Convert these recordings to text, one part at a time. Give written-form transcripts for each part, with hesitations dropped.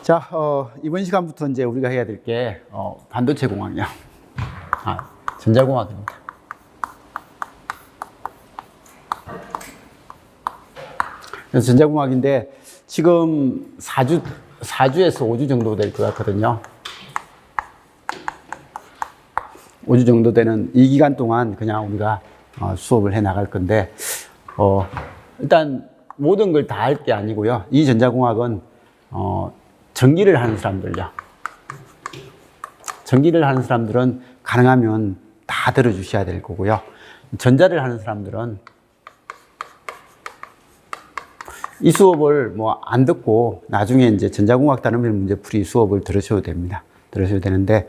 자, 이번 시간부터 이제 우리가 해야 될 게, 반도체 공학이요. 전자공학입니다. 그래서 전자공학인데, 지금 4주에서 5주 정도 될 것 같거든요. 5주 정도 되는 이 기간 동안 그냥 우리가 수업을 해 나갈 건데, 일단 모든 걸 다 할 게 아니고요. 이 전자공학은, 전기를 하는 사람들요. 전기를 하는 사람들은 가능하면 다 들어주셔야 될 거고요. 전자를 하는 사람들은 이 수업을 안 듣고 나중에 이제 전자공학 단원별 문제풀이 수업을 들으셔도 됩니다. 들으셔도 되는데,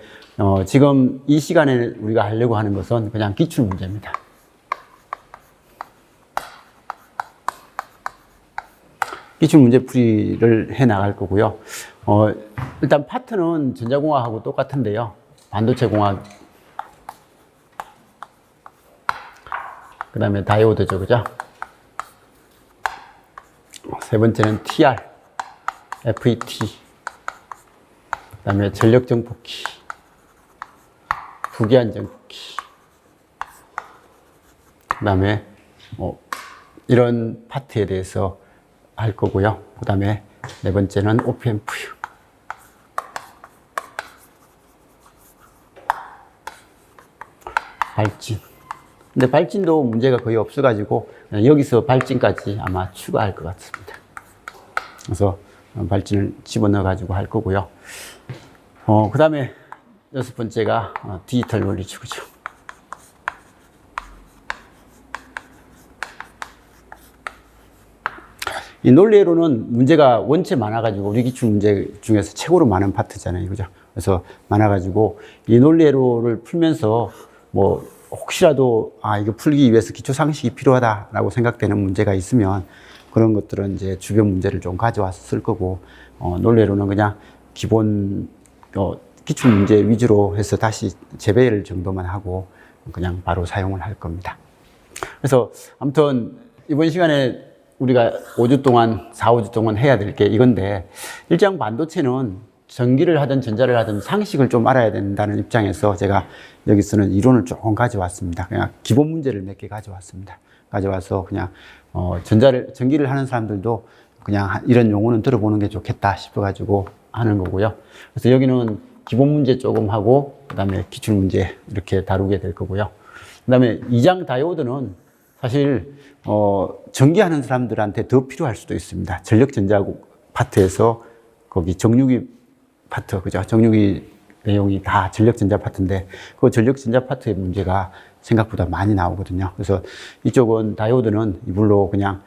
지금 이 시간에 우리가 하려고 하는 것은 그냥 기출 문제입니다. 기출 문제풀이를 해 나갈 거고요. 일단 파트는 전자공학하고 똑같은데요. 반도체공학, 그 다음에 다이오드죠, 그죠? 세 번째는 TR, FET, 그 다음에 전력정폭기, 부기한정폭기, 그 다음에 이런 파트에 대해서 할 거고요. 그 다음에 네 번째는 오프앰프유. 발진. 근데 발진도 문제가 거의 없어가지고 여기서 발진까지 아마 추가할 것 같습니다. 그래서 발진을 집어넣어가지고 할 거고요. 그 다음에 여섯 번째가 디지털 논리지구죠. 이 논리회로는 문제가 원체 많아가지고 우리 기출 문제 중에서 최고로 많은 파트잖아요. 그죠? 그래서 많아가지고 이 논리회로를 풀면서 혹시라도 이거 풀기 위해서 기초 상식이 필요하다라고 생각되는 문제가 있으면 그런 것들은 이제 주변 문제를 좀 가져와서 쓸 거고, 논리회로는 그냥 기본 기출 문제 위주로 해서 다시 재배열 정도만 하고 그냥 바로 사용을 할 겁니다. 그래서 아무튼 이번 시간에 우리가 5주 동안, 4, 5주 동안 해야 될 게 이건데, 일장 반도체는 전기를 하든 전자를 하든 상식을 좀 알아야 된다는 입장에서 제가 여기서는 이론을 조금 가져왔습니다. 그냥 기본 문제를 몇 개 가져왔습니다. 가져와서 그냥, 전기를 하는 사람들도 그냥 이런 용어는 들어보는 게 좋겠다 싶어가지고 하는 거고요. 그래서 여기는 기본 문제 조금 하고, 그 다음에 기출 문제 이렇게 다루게 될 거고요. 그 다음에 2장 다이오드는 사실 전기하는 사람들한테 더 필요할 수도 있습니다. 전력전자 파트에서 거기 정유기 파트, 그죠? 정유기 내용이 다 전력전자 파트인데 그 전력전자 파트의 문제가 생각보다 많이 나오거든요. 그래서 이쪽은 다이오드는 이불로 그냥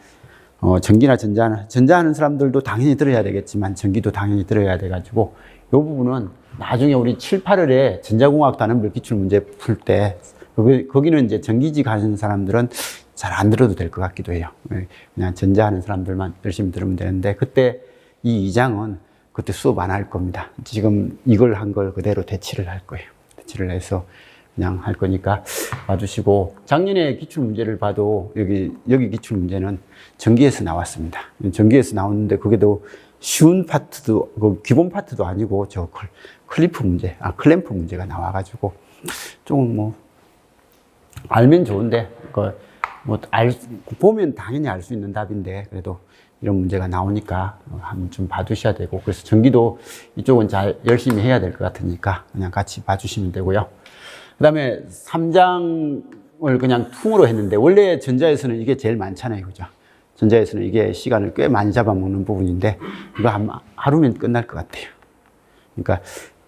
전기나 전자하는 사람들도 당연히 들어야 되겠지만 전기도 당연히 들어야 돼가지고 이 부분은 나중에 우리 7, 8월에 전자공학 단원별 기출 문제 풀 때 거기는 이제 전기직 하는 사람들은 잘 안 들어도 될 것 같기도 해요. 그냥 전자하는 사람들만 열심히 들으면 되는데 그때 이 2장은 그때 수업 안 할 겁니다. 지금 이걸 한 걸 그대로 대치를 할 거예요. 대치를 해서 그냥 할 거니까 봐주시고, 작년에 기출 문제를 봐도 여기 기출 문제는 전기에서 나왔습니다. 전기에서 나오는데 그게도 쉬운 파트도 기본 파트도 아니고 저 클램프 문제가 나와가지고 조금 알면 좋은데 보면 당연히 알 수 있는 답인데 그래도 이런 문제가 나오니까 한번 좀 봐두셔야 되고, 그래서 전기도 이쪽은 잘 열심히 해야 될 것 같으니까 그냥 같이 봐주시면 되고요. 그 다음에 3장을 그냥 퉁으로 했는데 원래 전자에서는 이게 제일 많잖아요. 그죠? 전자에서는 이게 시간을 꽤 많이 잡아먹는 부분인데 이거 하루면 끝날 것 같아요. 그러니까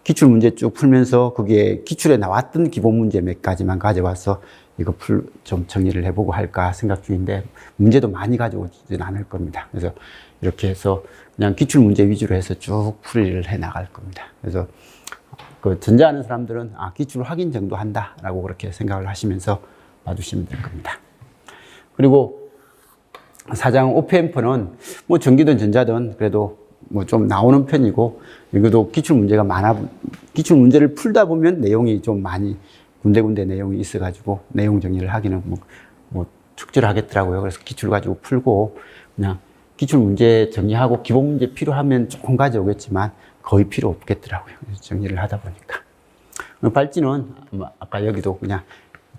기출 문제 쭉 풀면서 거기에 기출에 나왔던 기본 문제 몇 가지만 가져와서 이거 좀 정리를 해보고 할까 생각 중인데 문제도 많이 가져오지는 않을 겁니다. 그래서 이렇게 해서 그냥 기출 문제 위주로 해서 쭉 풀이를 해 나갈 겁니다. 그래서 그 전자하는 사람들은 기출 확인 정도 한다라고 그렇게 생각을 하시면서 봐주시면 될 겁니다. 그리고 4장 오프앰프는 전기든 전자든 그래도 좀 나오는 편이고, 이것도 기출 문제가 기출 문제를 풀다 보면 내용이 좀 많이 군데군데 내용이 있어가지고 내용 정리를 하기는 적절하겠더라고요. 그래서 기출 가지고 풀고 그냥 기출 문제 정리하고 기본 문제 필요하면 조금 가져오겠지만 거의 필요 없겠더라고요. 정리를 하다 보니까. 발찌는 아까 여기도 그냥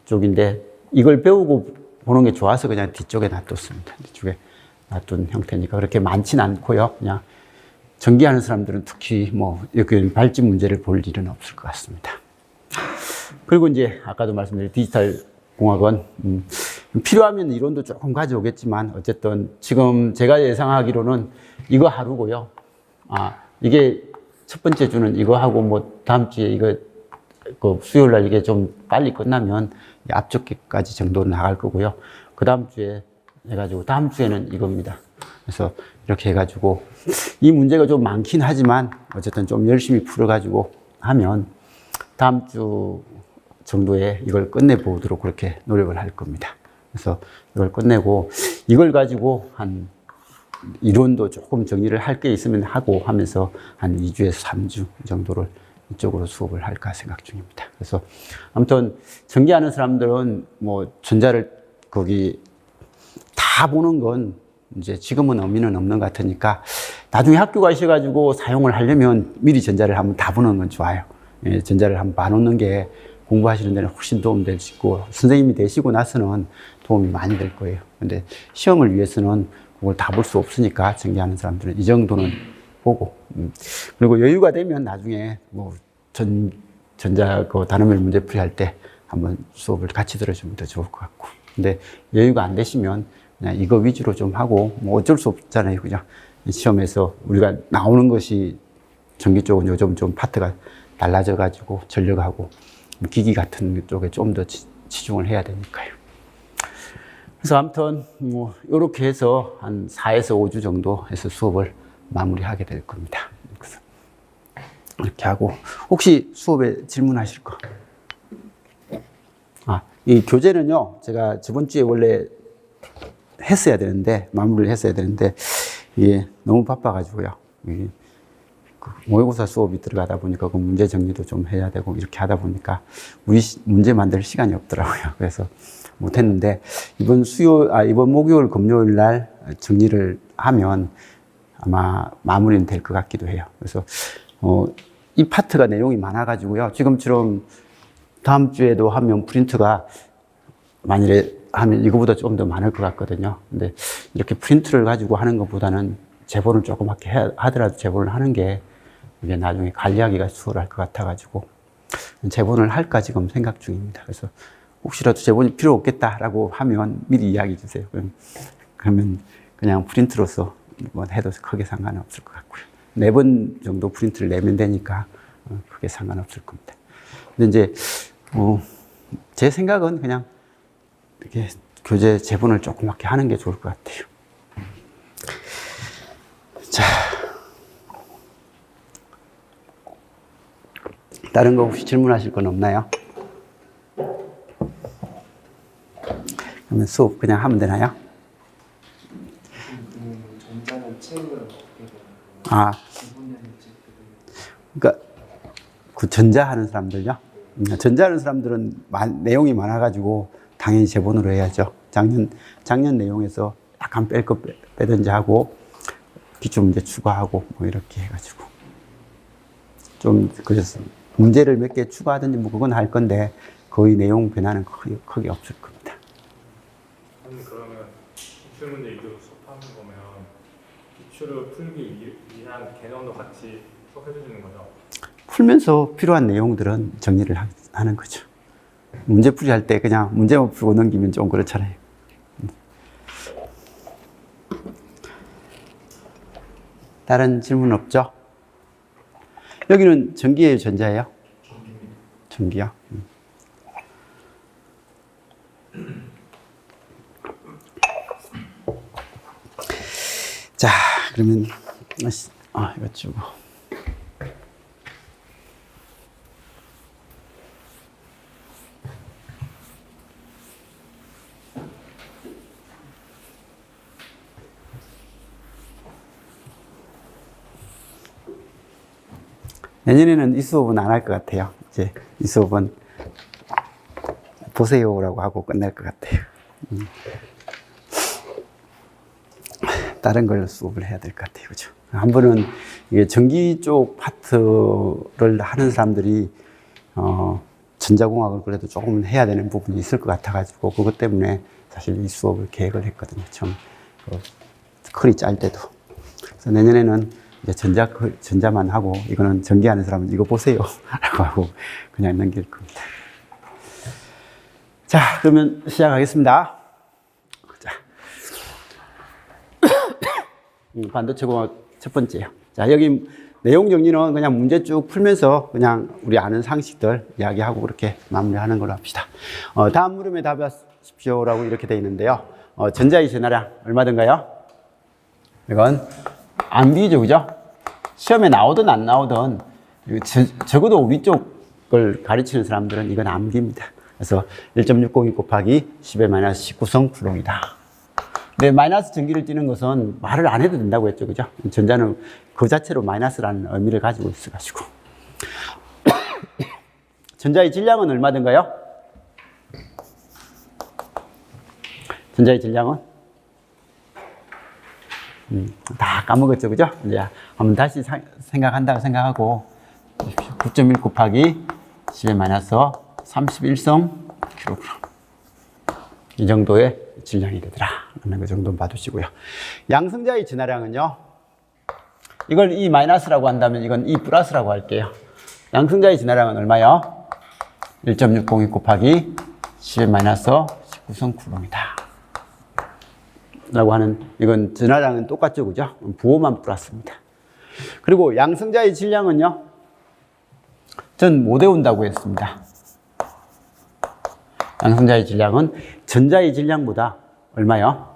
이쪽인데 이걸 배우고 보는 게 좋아서 그냥 뒤쪽에 놔뒀습니다. 뒤쪽에 놔둔 형태니까 그렇게 많지는 않고요. 그냥 전기하는 사람들은 특히 뭐 여기 발찌 문제를 볼 일은 없을 것 같습니다. 그리고 이제 아까도 말씀드린 디지털 공학은 필요하면 이론도 조금 가져오겠지만 어쨌든 지금 제가 예상하기로는 이거 하루고요. 이게 첫 번째 주는 이거 하고 뭐 다음 주에 이거 그 수요일 날 이게 좀 빨리 끝나면 앞쪽까지 정도 나갈 거고요. 그 다음 주에 해가지고 다음 주에는 이겁니다. 그래서 이렇게 해가지고 이 문제가 좀 많긴 하지만 어쨌든 좀 열심히 풀어가지고 하면 다음 주 정도에 이걸 끝내보도록 그렇게 노력을 할 겁니다. 그래서 이걸 끝내고 이걸 가지고 한 이론도 조금 정리를 할 게 있으면 하고 하면서 한 2주에서 3주 정도를 이쪽으로 수업을 할까 생각 중입니다. 그래서 아무튼 전기하는 사람들은 뭐 전자를 거기 다 보는 건 이제 지금은 의미는 없는 것 같으니까 나중에 학교 가셔가지고 사용을 하려면 미리 전자를 한번 다 보는 건 좋아요. 예, 전자를 한번 봐놓는 게 공부하시는 데는 훨씬 도움 될 수 있고 선생님이 되시고 나서는 도움이 많이 될 거예요. 근데 시험을 위해서는 그걸 다 볼 수 없으니까 전기하는 사람들은 이 정도는 보고 그리고 여유가 되면 나중에 뭐 전자 그 단어별 문제풀이 할 때 한번 수업을 같이 들어주면 더 좋을 것 같고 근데 여유가 안 되시면 그냥 이거 위주로 좀 하고 뭐 어쩔 수 없잖아요. 그냥 시험에서 우리가 나오는 것이 전기 쪽은 요즘 좀 파트가 달라져 가지고 전력하고 기기 같은 쪽에 좀 더 치중을 해야 되니까요. 그래서 아무튼 뭐 이렇게 해서 한 4에서 5주 정도 해서 수업을 마무리하게 될 겁니다. 그래서 이렇게 하고 혹시 수업에 질문하실 거? 이 교재는요. 제가 저번 주에 원래 했어야 되는데 마무리를 했어야 되는데 이게 너무 바빠가지고요. 모의고사 수업이 들어가다 보니까 그 문제 정리도 좀 해야 되고 이렇게 하다 보니까 우리 문제 만들 시간이 없더라고요. 그래서 못했는데 이번 목요일 금요일 날 정리를 하면 아마 마무리는 될 것 같기도 해요. 그래서 이 파트가 내용이 많아가지고요. 지금처럼 다음 주에도 하면 프린트가 만일에 하면 이거보다 좀 더 많을 것 같거든요. 근데 이렇게 프린트를 가지고 하는 것보다는 제본을 조그맣게 하더라도 제본을 하는 게 이게 나중에 관리하기가 수월할 것 같아가지고 제본을 할까 지금 생각 중입니다. 그래서 혹시라도 제본이 필요 없겠다라고 하면 미리 이야기해 주세요. 그러면 그냥 프린트로서 뭐 해도 크게 상관은 없을 것 같고요. 4번 정도 프린트를 내면 되니까 크게 상관없을 겁니다. 근데 이제 제 생각은 그냥 이렇게 교재 제본을 조그맣게 하는 게 좋을 것 같아요. 자, 다른 거 혹시 질문하실 건 없나요? 그러면 수업 그냥 하면 되나요? 전자는 책을 어떻게 되나요? 그러니까 그 전자하는 사람들요. 전자하는 사람들은 내용이 많아가지고 당연히 제본으로 해야죠. 작년 내용에서 약간 뺄 거 빼든지 하고 기출 문제 추가하고 뭐 이렇게 해가지고 좀 그래서 문제를 몇 개 추가하든지 뭐 그건 할 건데 거의 내용 변화는 크게 없을 겁니다. 아니 그러면 기출 문제 위주로 수업하는 거면 기출을 풀기 위한 개념도 같이 수업해 주시는 거죠? 풀면서 필요한 내용들은 정리를 하는 거죠. 문제풀이 할 때 그냥 문제만 풀고 넘기면 좀 그렇잖아요. 다른 질문 없죠? 여기는 전기예요, 전자예요? 전기요. 자, 그러면 이거 주고. 내년에는 이 수업은 안 할 것 같아요. 이제 이 수업은 보세요라고 하고 끝날 것 같아요. 다른 걸 수업을 해야 될 것 같아요. 그죠? 한 번은 이게 전기 쪽 파트를 하는 사람들이, 전자공학을 그래도 조금 해야 되는 부분이 있을 것 같아가지고, 그것 때문에 사실 이 수업을 계획을 했거든요. 처음, 커리 짤 때도. 그래서 내년에는 이제 전자만 하고, 이거는 전기하는 사람은 이거 보세요. 라고 하고, 그냥 넘길 겁니다. 자, 그러면 시작하겠습니다. 자. 반도체 공학 첫 번째요. 자, 여기 내용 정리는 그냥 문제 쭉 풀면서 그냥 우리 아는 상식들 이야기하고 그렇게 마무리하는 걸로 합시다. 다음 물음에 답하십시오라고 이렇게 되어 있는데요. 전자의 전하량 얼마든가요? 이건 암비죠, 그죠? 시험에 나오든 안 나오든 적어도 우리 쪽을 가르치는 사람들은 이건 암기입니다. 그래서 1.602 곱하기 10의 마이너스 19성 쿨롱이다. 근데 마이너스 전기를 띠는 것은 말을 안 해도 된다고 했죠, 그죠? 전자는 그 자체로 마이너스라는 의미를 가지고 있어가지고. 전자의 질량은 얼마든가요? 전자의 질량은? 다 까먹었죠, 그죠? 이제 한번 다시 생각한다고 생각하고 9.1 곱하기 10의 마이너스 31성 킬로그램. 이 정도의 질량이 되더라 라는 그 정도 봐두시고요. 양성자의 진화량은요, 이걸 E 마이너스라고 한다면 이건 E 플러스라고 할게요. 양성자의 진화량은 얼마요? 1.602 곱하기 10의 마이너스 19성 쿨롱이다 라고 하는, 이건 진화량은 똑같죠, 그죠? 부호만 플러스입니다. 그리고 양성자의 질량은요, 전 못 외운다고 했습니다. 양성자의 질량은 전자의 질량보다 얼마요?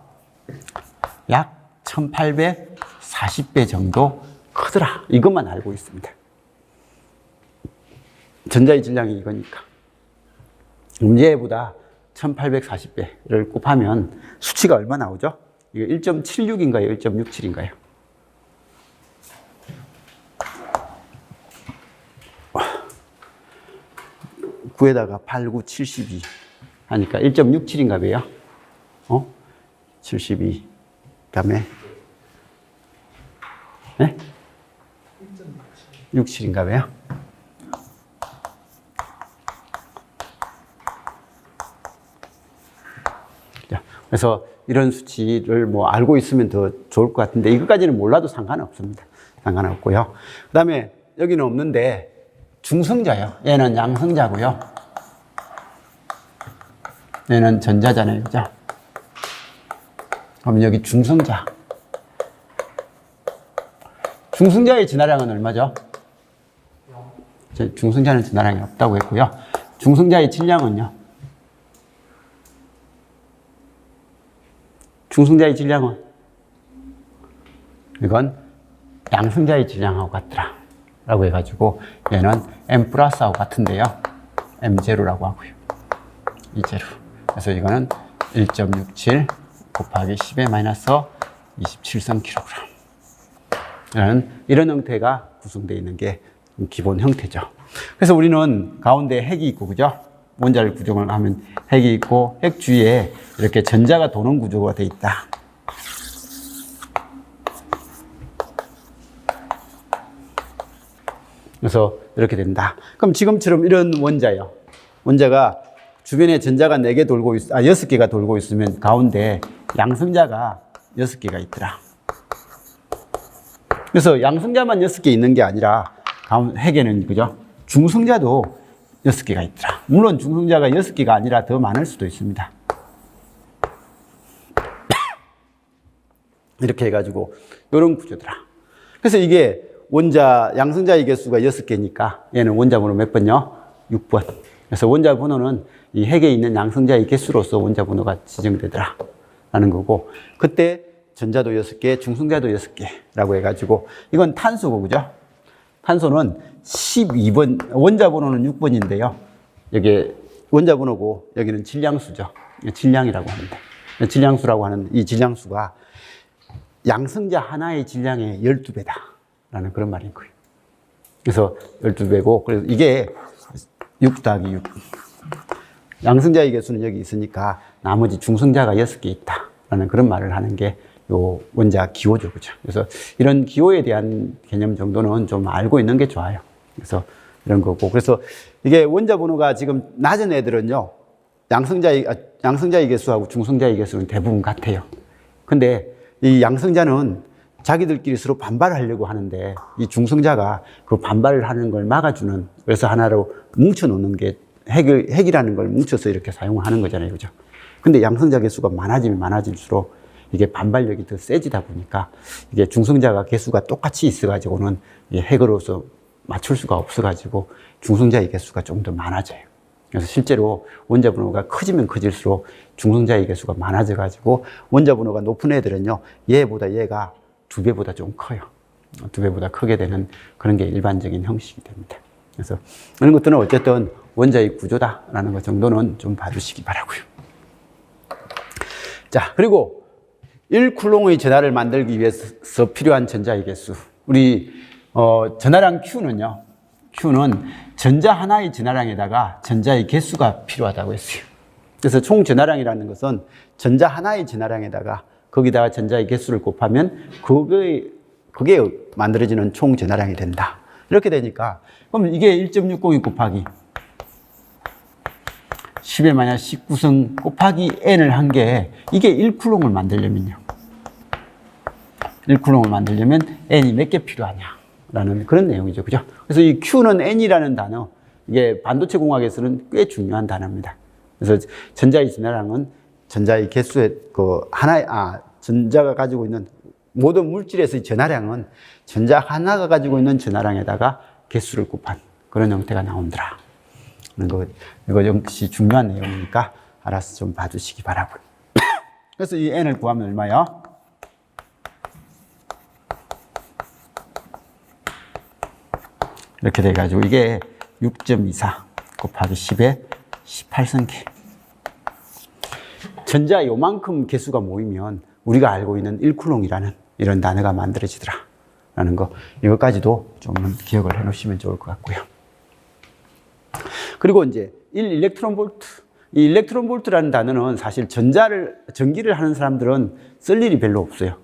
약 1840배 정도 크더라. 이것만 알고 있습니다. 전자의 질량이 이거니까. 문제보다 1840배를 곱하면 수치가 얼마 나오죠? 이거 1.76인가요? 1.67인가요? 구에다가 8, 9, 72 하니까 1.67인가 봐요. 72. 그다음에 네? 67인가 봐요. 그래서 이런 수치를 뭐 알고 있으면 더 좋을 것 같은데, 이것까지는 몰라도 상관없습니다. 상관없고요. 그다음에 여기는 없는데 중성자요. 얘는 양성자고요. 얘는 전자잖아요, 그죠? 그럼 여기 중성자. 중성자의 진화량은 얼마죠? 중성자는 진화량이 없다고 했고요. 중성자의 질량은요? 중성자의 질량은? 이건 양성자의 질량하고 같더라 라고 해가지고 얘는 M 플러스하고 같은데요. M0라고 하고요. 이 제로. 그래서 이거는 1.67 곱하기 10의 마이너스 27성 킬로그램. 이런 형태가 구성되어 있는 게 기본 형태죠. 그래서 우리는 가운데 핵이 있고, 그죠? 원자력 구조를 하면 핵이 있고, 핵 주위에 이렇게 전자가 도는 구조가 되어 있다. 그래서 이렇게 된다. 그럼 지금처럼 이런 원자요. 원자가 주변에 전자가 4개 돌고 6개가 돌고 있으면 가운데 양성자가 6개가 있더라. 그래서 양성자만 6개 있는 게 아니라 핵에는, 그죠? 중성자도 6개가 있더라. 물론 중성자가 6개가 아니라 더 많을 수도 있습니다. 이렇게 해가지고 이런 구조더라. 그래서 이게 양성자의 개수가 6개니까 얘는 원자 번호 몇 번요? 6번. 그래서 원자 번호는 이 핵에 있는 양성자의 개수로서 원자 번호가 지정되더라 라는 거고, 그때 전자도 6개, 중성자도 6개라고 해가지고, 이건 탄소고, 그죠? 탄소는 12번, 원자 번호는 6번인데요. 여기 원자 번호고, 여기는 질량수죠. 질량이라고 합니다. 질량수라고 하는 이 질량수가 양성자 하나의 질량의 12배다 라는 그런 말인 거예요. 그래서 12배고, 그래서 이게 6 더하기 6. 양성자의 개수는 여기 있으니까 나머지 중성자가 6개 있다 라는 그런 말을 하는 게 요 원자 기호죠. 그죠? 그래서 이런 기호에 대한 개념 정도는 좀 알고 있는 게 좋아요. 그래서 이런 거고. 그래서 이게 원자 번호가 지금 낮은 애들은요, 양성자의 개수하고 중성자의 개수는 대부분 같아요. 근데 이 양성자는 자기들끼리 서로 반발하려고 하는데 이 중성자가 그 반발을 하는 걸 막아주는, 그래서 하나로 뭉쳐놓는 게 핵이라는 걸 뭉쳐서 이렇게 사용하는 거잖아요. 그죠? 근데 양성자 개수가 많아지면 많아질수록 이게 반발력이 더 세지다 보니까 이게 중성자가 개수가 똑같이 있어가지고는 핵으로서 맞출 수가 없어가지고 중성자의 개수가 좀 더 많아져요. 그래서 실제로 원자 번호가 커지면 커질수록 중성자의 개수가 많아져가지고 원자 번호가 높은 애들은요, 얘보다 얘가 2배보다 좀 커요. 2배보다 크게 되는 그런 게 일반적인 형식이 됩니다. 그래서 이런 것들은 어쨌든 원자의 구조다라는 것 정도는 좀 봐주시기 바라고요. 자, 그리고 1쿨롱의 전하를 만들기 위해서 필요한 전자의 개수. 우리 전하량 Q는요. Q는 전자 하나의 전하량에다가 전자의 개수가 필요하다고 했어요. 그래서 총 전하량이라는 것은 전자 하나의 전하량에다가 거기다가 전자의 개수를 곱하면 그게 만들어지는 총 전하량이 된다. 이렇게 되니까 그럼 이게 1.602 곱하기 10의 마이너스 19성 곱하기 n을 한 게 이게 1쿨롱을 만들려면요. 1쿨롱을 만들려면 n이 몇 개 필요하냐라는 그런 내용이죠. 그죠? 그래서 이 Q는 n이라는 단어, 이게 반도체 공학에서는 꽤 중요한 단어입니다. 그래서 전자의 전하량은 전자의 개수의 전자가 가지고 있는 모든 물질에서의 전하량은 전자 하나가 가지고 있는 전하량에다가 개수를 곱한 그런 형태가 나온다. 이거 역시 중요한 내용이니까 알아서 좀 봐주시기 바라고요. 그래서 이 n을 구하면 얼마요? 이렇게 돼가지고 이게 6.24 곱하기 10의 18성계. 전자 요만큼 개수가 모이면 우리가 알고 있는 1쿨롱이라는 이런 단어가 만들어지더라 라는 거, 이것까지도 좀 기억을 해 놓으시면 좋을 것 같고요. 그리고 이제 1일렉트론 볼트. 이 일렉트론 볼트라는 단어는 사실 전기를 하는 사람들은 쓸 일이 별로 없어요.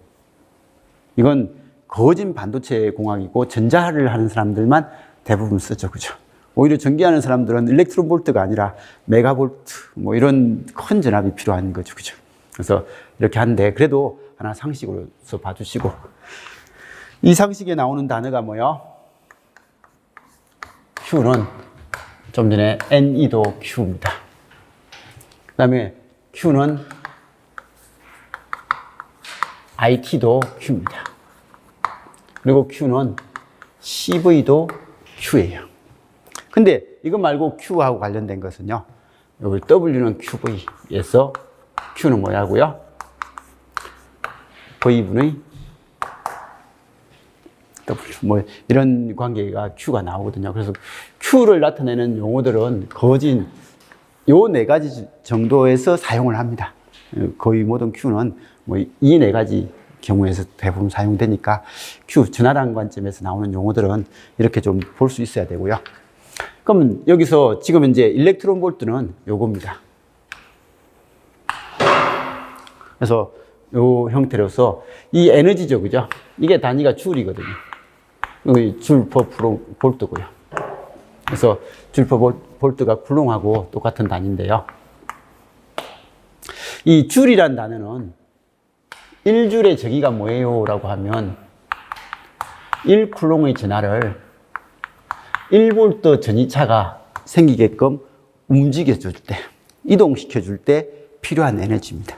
이건 거진 반도체 공학이고 전자를 하는 사람들만 대부분 쓰죠. 그죠? 오히려 전기하는 사람들은 일렉트론 볼트가 아니라 메가볼트, 뭐 이런 큰 전압이 필요한 거죠. 그죠? 그래서 이렇게 하는데, 그래도 하나 상식으로서 봐주시고, 이 상식에 나오는 단어가 뭐요? Q는 좀 전에 NE도 Q입니다. 그 다음에 Q는 IT도 Q입니다. 그리고 Q는 CV도 Q예요. 근데 이거 말고 Q하고 관련된 것은요, 여기 W는 QV에서 Q는 뭐냐고요? V분의 W, 뭐 이런 관계가 Q가 나오거든요. 그래서 Q를 나타내는 용어들은 거진 요 네 가지 정도에서 사용을 합니다. 거의 모든 Q는 뭐 이 네 가지 경우에서 대부분 사용되니까 Q, 전하량 관점에서 나오는 용어들은 이렇게 좀 볼 수 있어야 되고요. 그러면 여기서 지금 이제 일렉트론 볼트는 요겁니다. 그래서 요 형태로서 이 에너지죠, 그죠? 이게 단위가 줄이거든요. 여기 줄 퍼 볼트고요. 그래서 줄 퍼 볼트가 쿨롱하고 똑같은 단위인데요. 이 줄이란 단어는 1줄의 저기가 뭐예요? 라고 하면 1쿨롱의 전하를 1볼트 전이차가 생기게끔 움직여줄 때, 이동시켜줄 때 필요한 에너지입니다.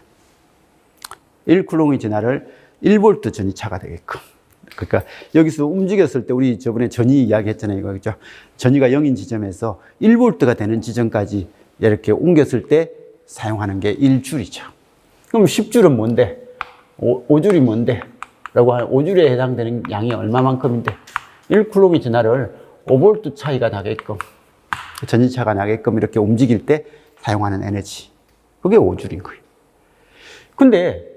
1쿨롱의 전하를 1볼트 전이차가 되게끔. 그러니까 여기서 움직였을 때 우리 저번에 전이 이야기 했잖아요. 이거 그죠? 전이가 0인 지점에서 1볼트가 되는 지점까지 이렇게 옮겼을 때 사용하는 게 1줄이죠. 그럼 10줄은 뭔데? 5줄이 뭔데? 라고 하면 5줄에 해당되는 양이 얼마만큼인데? 1쿨롱의 전하를 5볼트 차이가 나게끔, 전이차가 나게끔 이렇게 움직일 때 사용하는 에너지. 그게 5줄인 거예요. 근데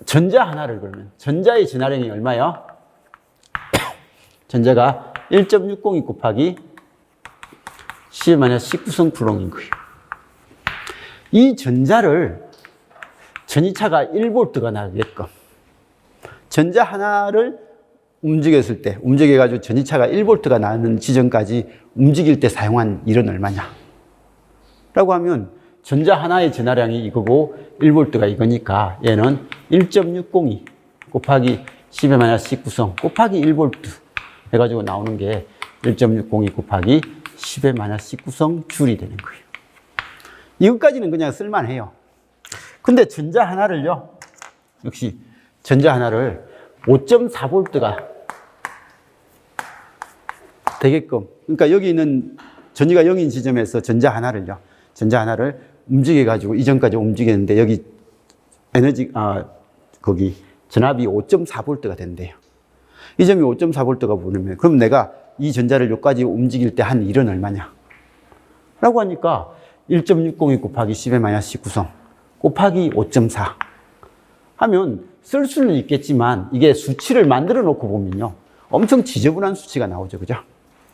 전자 하나를 그러면 전자의 전하량이 얼마요? 전자가 1.602 곱하기 10-19성 쿨롱인 거예요. 이 전자를 전이차가 1V가 나게끔 전자 하나를 움직였을 때, 움직여가지고 전이차가 1V가 나는 지점까지 움직일 때 사용한 일은 얼마냐? 라고 하면 전자 하나의 전하량이 이거고 1V가 이거니까 얘는 1.602 곱하기 10의 -19성 곱하기 1V 해가지고 나오는 게 1.602 곱하기 10의 -19성 줄이 되는 거예요. 이것까지는 그냥 쓸만해요. 근데 전자 하나를요, 역시 전자 하나를 5.4V가 되게끔, 그러니까 여기 있는 전위가 0인 지점에서 전자 하나를 움직여가지고 이전까지 움직였는데 여기 거기 전압이 5.4V가 된대요. 이 점이 5.4V가 보면, 그럼 내가 이 전자를 여기까지 움직일 때 한 일은 얼마냐? 라고 하니까 1.602 곱하기 10의 -19성 곱하기 5.4 하면 쓸 수는 있겠지만 이게 수치를 만들어 놓고 보면요, 엄청 지저분한 수치가 나오죠. 그죠?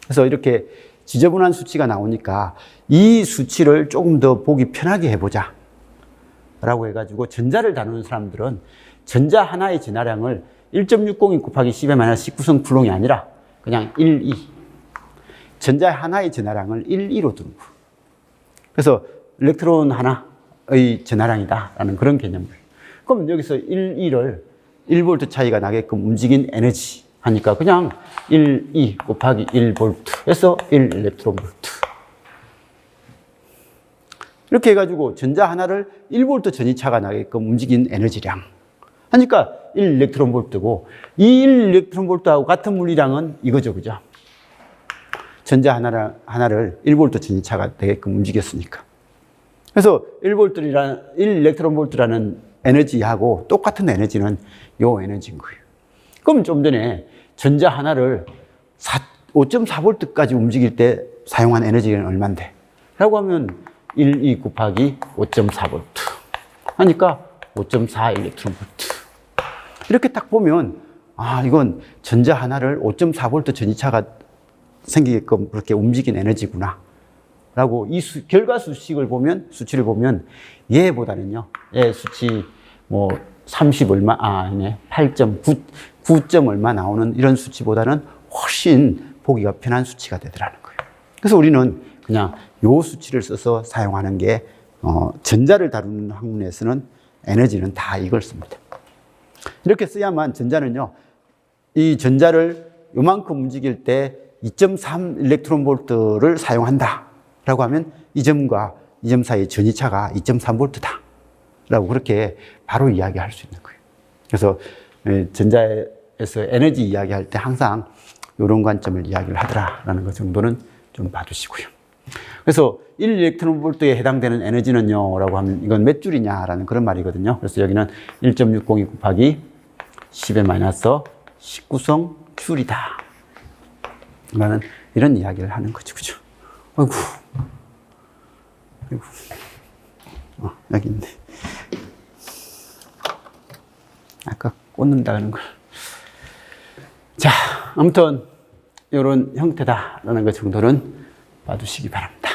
그래서 이렇게 지저분한 수치가 나오니까 이 수치를 조금 더 보기 편하게 해보자 라고 해가지고 전자를 다루는 사람들은 전자 하나의 진화량을 1.602 곱하기 10의 -19성 풀롱이 아니라 그냥 1, 2. 전자 하나의 진화량을 1, 2로 두는 거. 그래서 일렉트론 하나의 진화량이다라는 그런 개념을. 그럼 여기서 1, 2를 1V 차이가 나게끔 움직인 에너지 하니까 그냥 1, 2 곱하기 1V 해서 1 일렉트론 볼트. 이렇게 해가지고 전자 하나를 1V 전이차가 나게끔 움직인 에너지량 하니까 1 일렉트론 볼트고, 이 1 일렉트론 볼트하고 같은 물리량은 이거죠. 그죠? 전자 하나를 1V 전이차가 되게끔 움직였으니까. 그래서 1 일렉트론 볼트라는 에너지하고 똑같은 에너지는 요 에너지인 거예요. 그럼 좀 전에 전자 하나를 5.4V까지 움직일 때 사용한 에너지는 얼만데? 라고 하면 1, 2 곱하기 5.4V 하니까 5.4 일렉트론 볼트. 이렇게 딱 보면, 아, 이건 전자 하나를 5.4V 전이차가 생기게끔 그렇게 움직인 에너지구나 라고 이 결과 수치를 보면 얘보다는요, 얘 수치 뭐 30 얼마, 8.9, 9점 얼마 나오는 이런 수치보다는 훨씬 보기가 편한 수치가 되더라는 거예요. 그래서 우리는 그냥 요 수치를 써서 사용하는 게, 전자를 다루는 학문에서는 에너지는 다 이걸 씁니다. 이렇게 써야만 전자는요, 이 전자를 요만큼 움직일 때 2.3 일렉트론 볼트를 사용한다 라고 하면 이 점과 이 점 사이의 전이차가 2.3V다 라고 그렇게 바로 이야기할 수 있는 거예요. 그래서 전자에서 에너지 이야기할 때 항상 이런 관점을 이야기를 하더라라는 것 정도는 좀 봐주시고요. 그래서 1 일렉트론 볼트에 해당되는 에너지는요 라고 하면 이건 몇 줄이냐라는 그런 말이거든요. 그래서 여기는 1.602 곱하기 10의 -19성 줄이다 라는 이런 이야기를 하는 거죠. 그죠? 아이고. 여기 있네. 아까 꽂는다는 걸. 자, 아무튼 이런 형태다라는 것 정도는 봐두시기 바랍니다.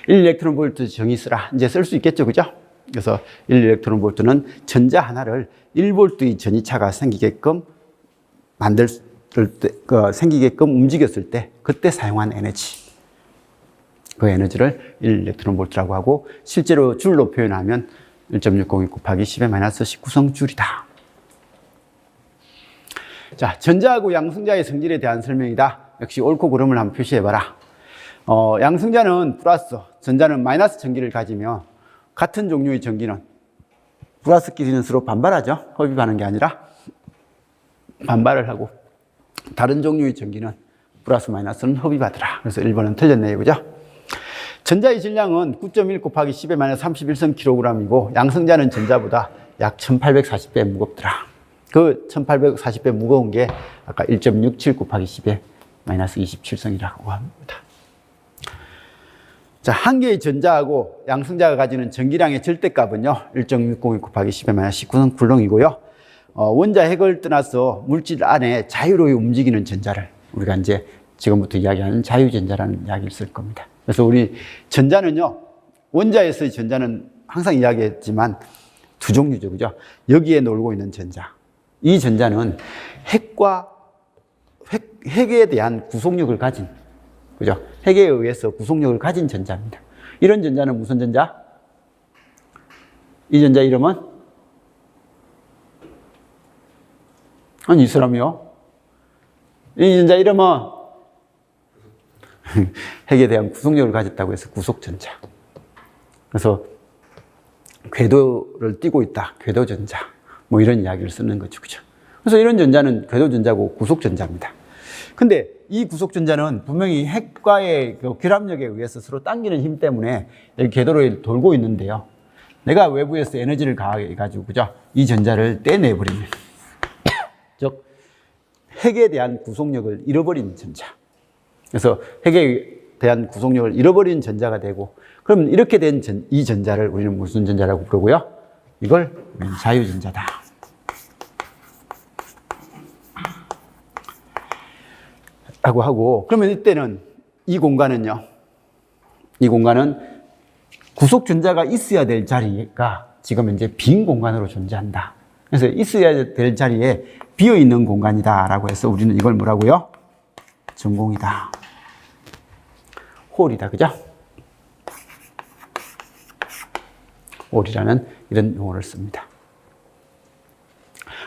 1 일렉트론 볼트 정의 쓰라. 이제 쓸 수 있겠죠, 그죠? 그래서 1 일렉트론 볼트는 전자 하나를 1V의 전이차가 생기게끔 생기게끔 움직였을 때 그때 사용한 에너지. 그 에너지를 1 일렉트론 볼트라고 하고, 실제로 줄로 표현하면 1.602 곱하기 10의 -19성 줄이다. 자, 전자하고 양성자의 성질에 대한 설명이다. 역시 옳고 그름을 한번 표시해봐라. 양성자는 플러스, 전자는 마이너스 전기를 가지며 같은 종류의 전기는 플러스끼리는 서로 반발하죠. 흡입하는 게 아니라 반발을 하고, 다른 종류의 전기는 플러스 마이너스는 흡입하더라. 그래서 1번은 틀렸네요. 그죠? 전자의 질량은 9.1 곱하기 10의 -31성 kg이고, 양성자는 전자보다 약 1840배 무겁더라. 그 1840배 무거운 게 아까 1.67 곱하기 10의 -27성이라고 합니다. 자, 한 개의 전자하고 양성자가 가지는 전기량의 절대값은요, 1.602 곱하기 10의 -19성 쿨롱이고요. 원자 핵을 떠나서 물질 안에 자유로이 움직이는 전자를 우리가 이제 지금부터 이야기하는 자유전자라는 이야기를 쓸 겁니다. 그래서 우리 전자는요, 원자에서의 전자는 항상 이야기했지만 두 종류죠. 그죠? 여기에 놀고 있는 전자. 이 전자는 핵에 대한 구속력을 가진, 그죠? 핵에 의해서 구속력을 가진 전자입니다. 이런 전자는 무슨 전자? 이 전자 이름은? 아니, 이 사람이요? 이 전자 이름은? 핵에 대한 구속력을 가졌다고 해서 구속전자. 그래서 궤도를 띠고 있다. 궤도전자. 뭐 이런 이야기를 쓰는 거죠. 그죠? 그래서 이런 전자는 궤도전자고 구속전자입니다. 근데 이 구속전자는 분명히 핵과의 그 결합력에 의해서 서로 당기는 힘 때문에 여기 궤도를 돌고 있는데요. 내가 외부에서 에너지를 가해가지고, 그죠? 이 전자를 떼내버리면, 즉, 핵에 대한 구속력을 잃어버린 전자. 그래서 핵에 대한 구속력을 잃어버린 전자가 되고, 그럼 이렇게 된 이 전자를 우리는 무슨 전자라고 부르고요? 이걸 우리는 자유전자다 라고 하고, 그러면 이때는 이 공간은요, 이 공간은 구속전자가 있어야 될 자리가 지금 이제 빈 공간으로 존재한다. 그래서 있어야 될 자리에 비어있는 공간이다 라고 해서 우리는 이걸 뭐라고요? 전공이다. 홀이다. 그죠? 홀이라는 이런 용어를 씁니다.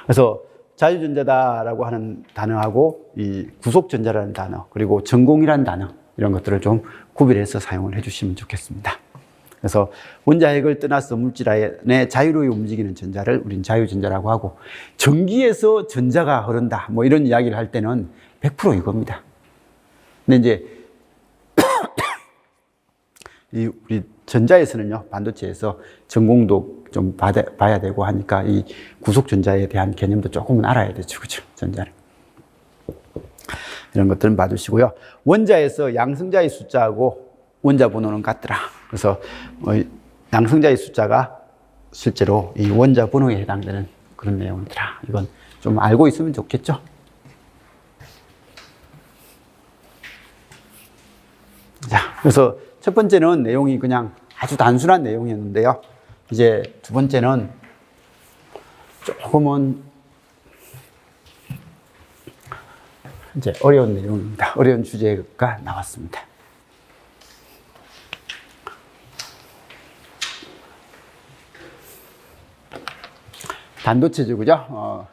그래서 자유전자다라고 하는 단어하고 이 구속전자라는 단어, 그리고 전공이라는 단어, 이런 것들을 좀 구별해서 사용을 해주시면 좋겠습니다. 그래서 원자핵을 떠나서 물질 안에 자유로이 움직이는 전자를 우린 자유전자라고 하고, 전기에서 전자가 흐른다, 뭐 이런 이야기를 할 때는 100% 이겁니다. 근데 이제 우리 전자에서는요, 반도체에서 전공도 좀 봐야 되고 하니까 이 구속전자에 대한 개념도 조금은 알아야 되죠. 그죠? 전자를. 이런 것들은 봐두시고요. 원자에서 양성자의 숫자하고 원자 번호는 같더라. 그래서 양성자의 숫자가 실제로 이 원자 번호에 해당되는 그런 내용이더라. 이건 좀 알고 있으면 좋겠죠? 자, 그래서 첫 번째는 내용이 그냥 아주 단순한 내용이었는데요. 이제 두 번째는 조금은 이제 어려운 내용입니다. 어려운 주제가 나왔습니다. 반도체죠, 그죠?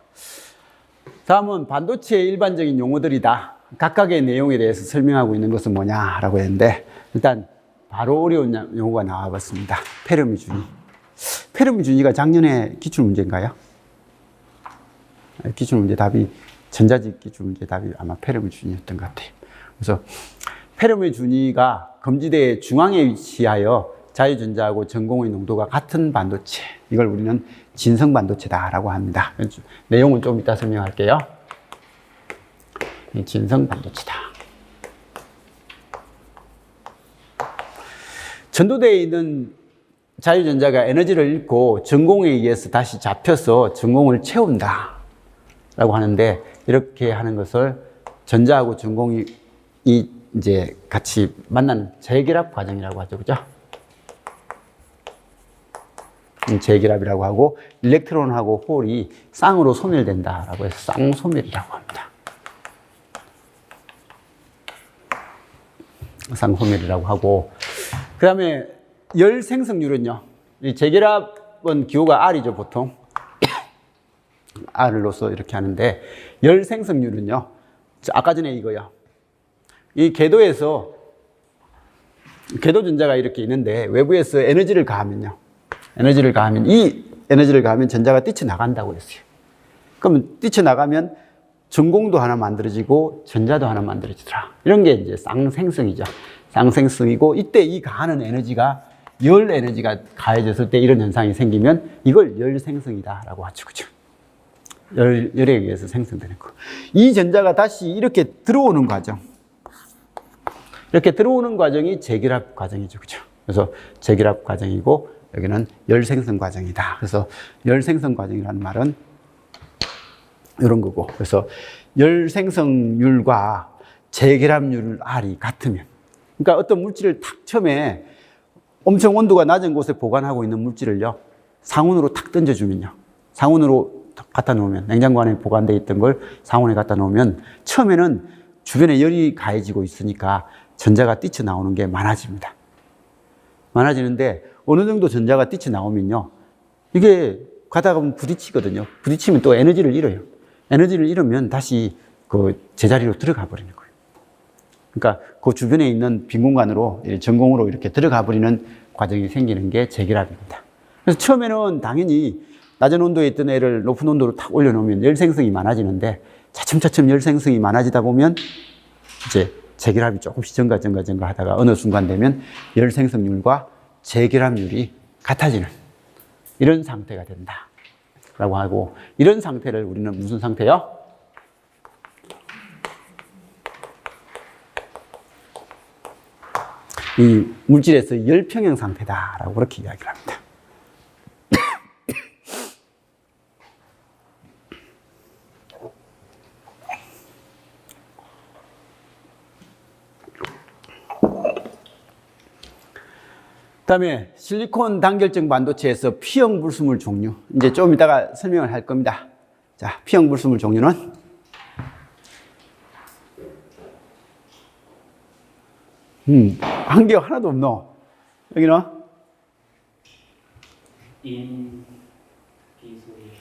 다음은 반도체의 일반적인 용어들이다. 각각의 내용에 대해서 설명하고 있는 것은 뭐냐라고 했는데, 일단 바로 어려운 용어가 나와봤습니다. 페르미 준위. 페르미 준위가 작년에 기출문제인가요? 기출문제 답이, 전자집 기출문제 답이 아마 페르미 준위였던 것 같아요. 그래서 페르미 준위가 검지대의 중앙에 위치하여 자유전자하고 전공의 농도가 같은 반도체, 이걸 우리는 진성 반도체다라고 합니다. 내용은 좀 이따 설명할게요. 진성 반도체다. 전도대에 있는 자유전자가 에너지를 잃고 전공에 의해서 다시 잡혀서 전공을 채운다 라고 하는데, 이렇게 하는 것을 전자하고 전공이 이제 같이 만나는 재결합 과정이라고 하죠. 그죠? 재결합이라고 하고, 일렉트론하고 홀이 쌍으로 소멸된다라고 해서 쌍소멸이라고 합니다. 쌍소멸이라고 하고, 그 다음에 열 생성률은요, 이 재결합은 기호가 R이죠, 보통. R로서 이렇게 하는데, 열 생성률은요, 아까 전에 이거요. 이 궤도에서, 궤도 전자가 이렇게 있는데, 외부에서 에너지를 가하면요, 이 에너지를 가하면 전자가 뛰쳐나간다고 했어요. 그러면 뛰쳐나가면 전공도 하나 만들어지고 전자도 하나 만들어지더라. 이런 게 이제 쌍생성이죠. 쌍생성이고, 이때 이 가하는 에너지가 열 에너지가 가해졌을 때 이런 현상이 생기면 이걸 열생성이다라고 하죠. 그죠? 열에 의해서 생성되는 거. 이 전자가 다시 이렇게 들어오는 과정. 이렇게 들어오는 과정이 재결합 과정이죠. 그죠? 그래서 재결합 과정이고, 여기는 열생성 과정이다. 그래서 열생성 과정이라는 말은 이런 거고, 그래서 열생성률과 재결합률 R이 같으면, 그러니까 어떤 물질을 탁 처음에 엄청 온도가 낮은 곳에 보관하고 있는 물질을요, 상온으로 탁 던져주면요. 상온으로 갖다 놓으면, 냉장고 안에 보관되어 있던 걸 상온에 갖다 놓으면 처음에는 주변에 열이 가해지고 있으니까 전자가 뛰쳐나오는 게 많아집니다. 많아지는데 어느 정도 전자가 뛰쳐나오면요. 이게 가다가 보면 부딪히거든요. 부딪히면 또 에너지를 잃어요. 에너지를 잃으면 다시 그 제자리로 들어가 버리는 거예요. 그러니까 그 주변에 있는 빈 공간으로 전공으로 이렇게 들어가 버리는 과정이 생기는 게 재결합입니다. 그래서 처음에는 당연히 낮은 온도에 있던 애를 높은 온도로 탁 올려놓으면 열 생성이 많아지는데 차츰차츰 열 생성이 많아지다 보면 이제 재결합이 조금씩 증가 하다가 어느 순간 되면 열 생성률과 재결합률이 같아지는 이런 상태가 된다 라고 하고, 이런 상태를 우리는 무슨 상태요? 이 물질에서 열평형 상태다라고 그렇게 이야기를 합니다. 그다음에 실리콘 단결적 반도체에서 P형 불순물 종류, 이제 좀 이따가 설명을 할 겁니다. 자, P형 불순물 종류는 한 개 하나도 없노. 여기는 인 비소리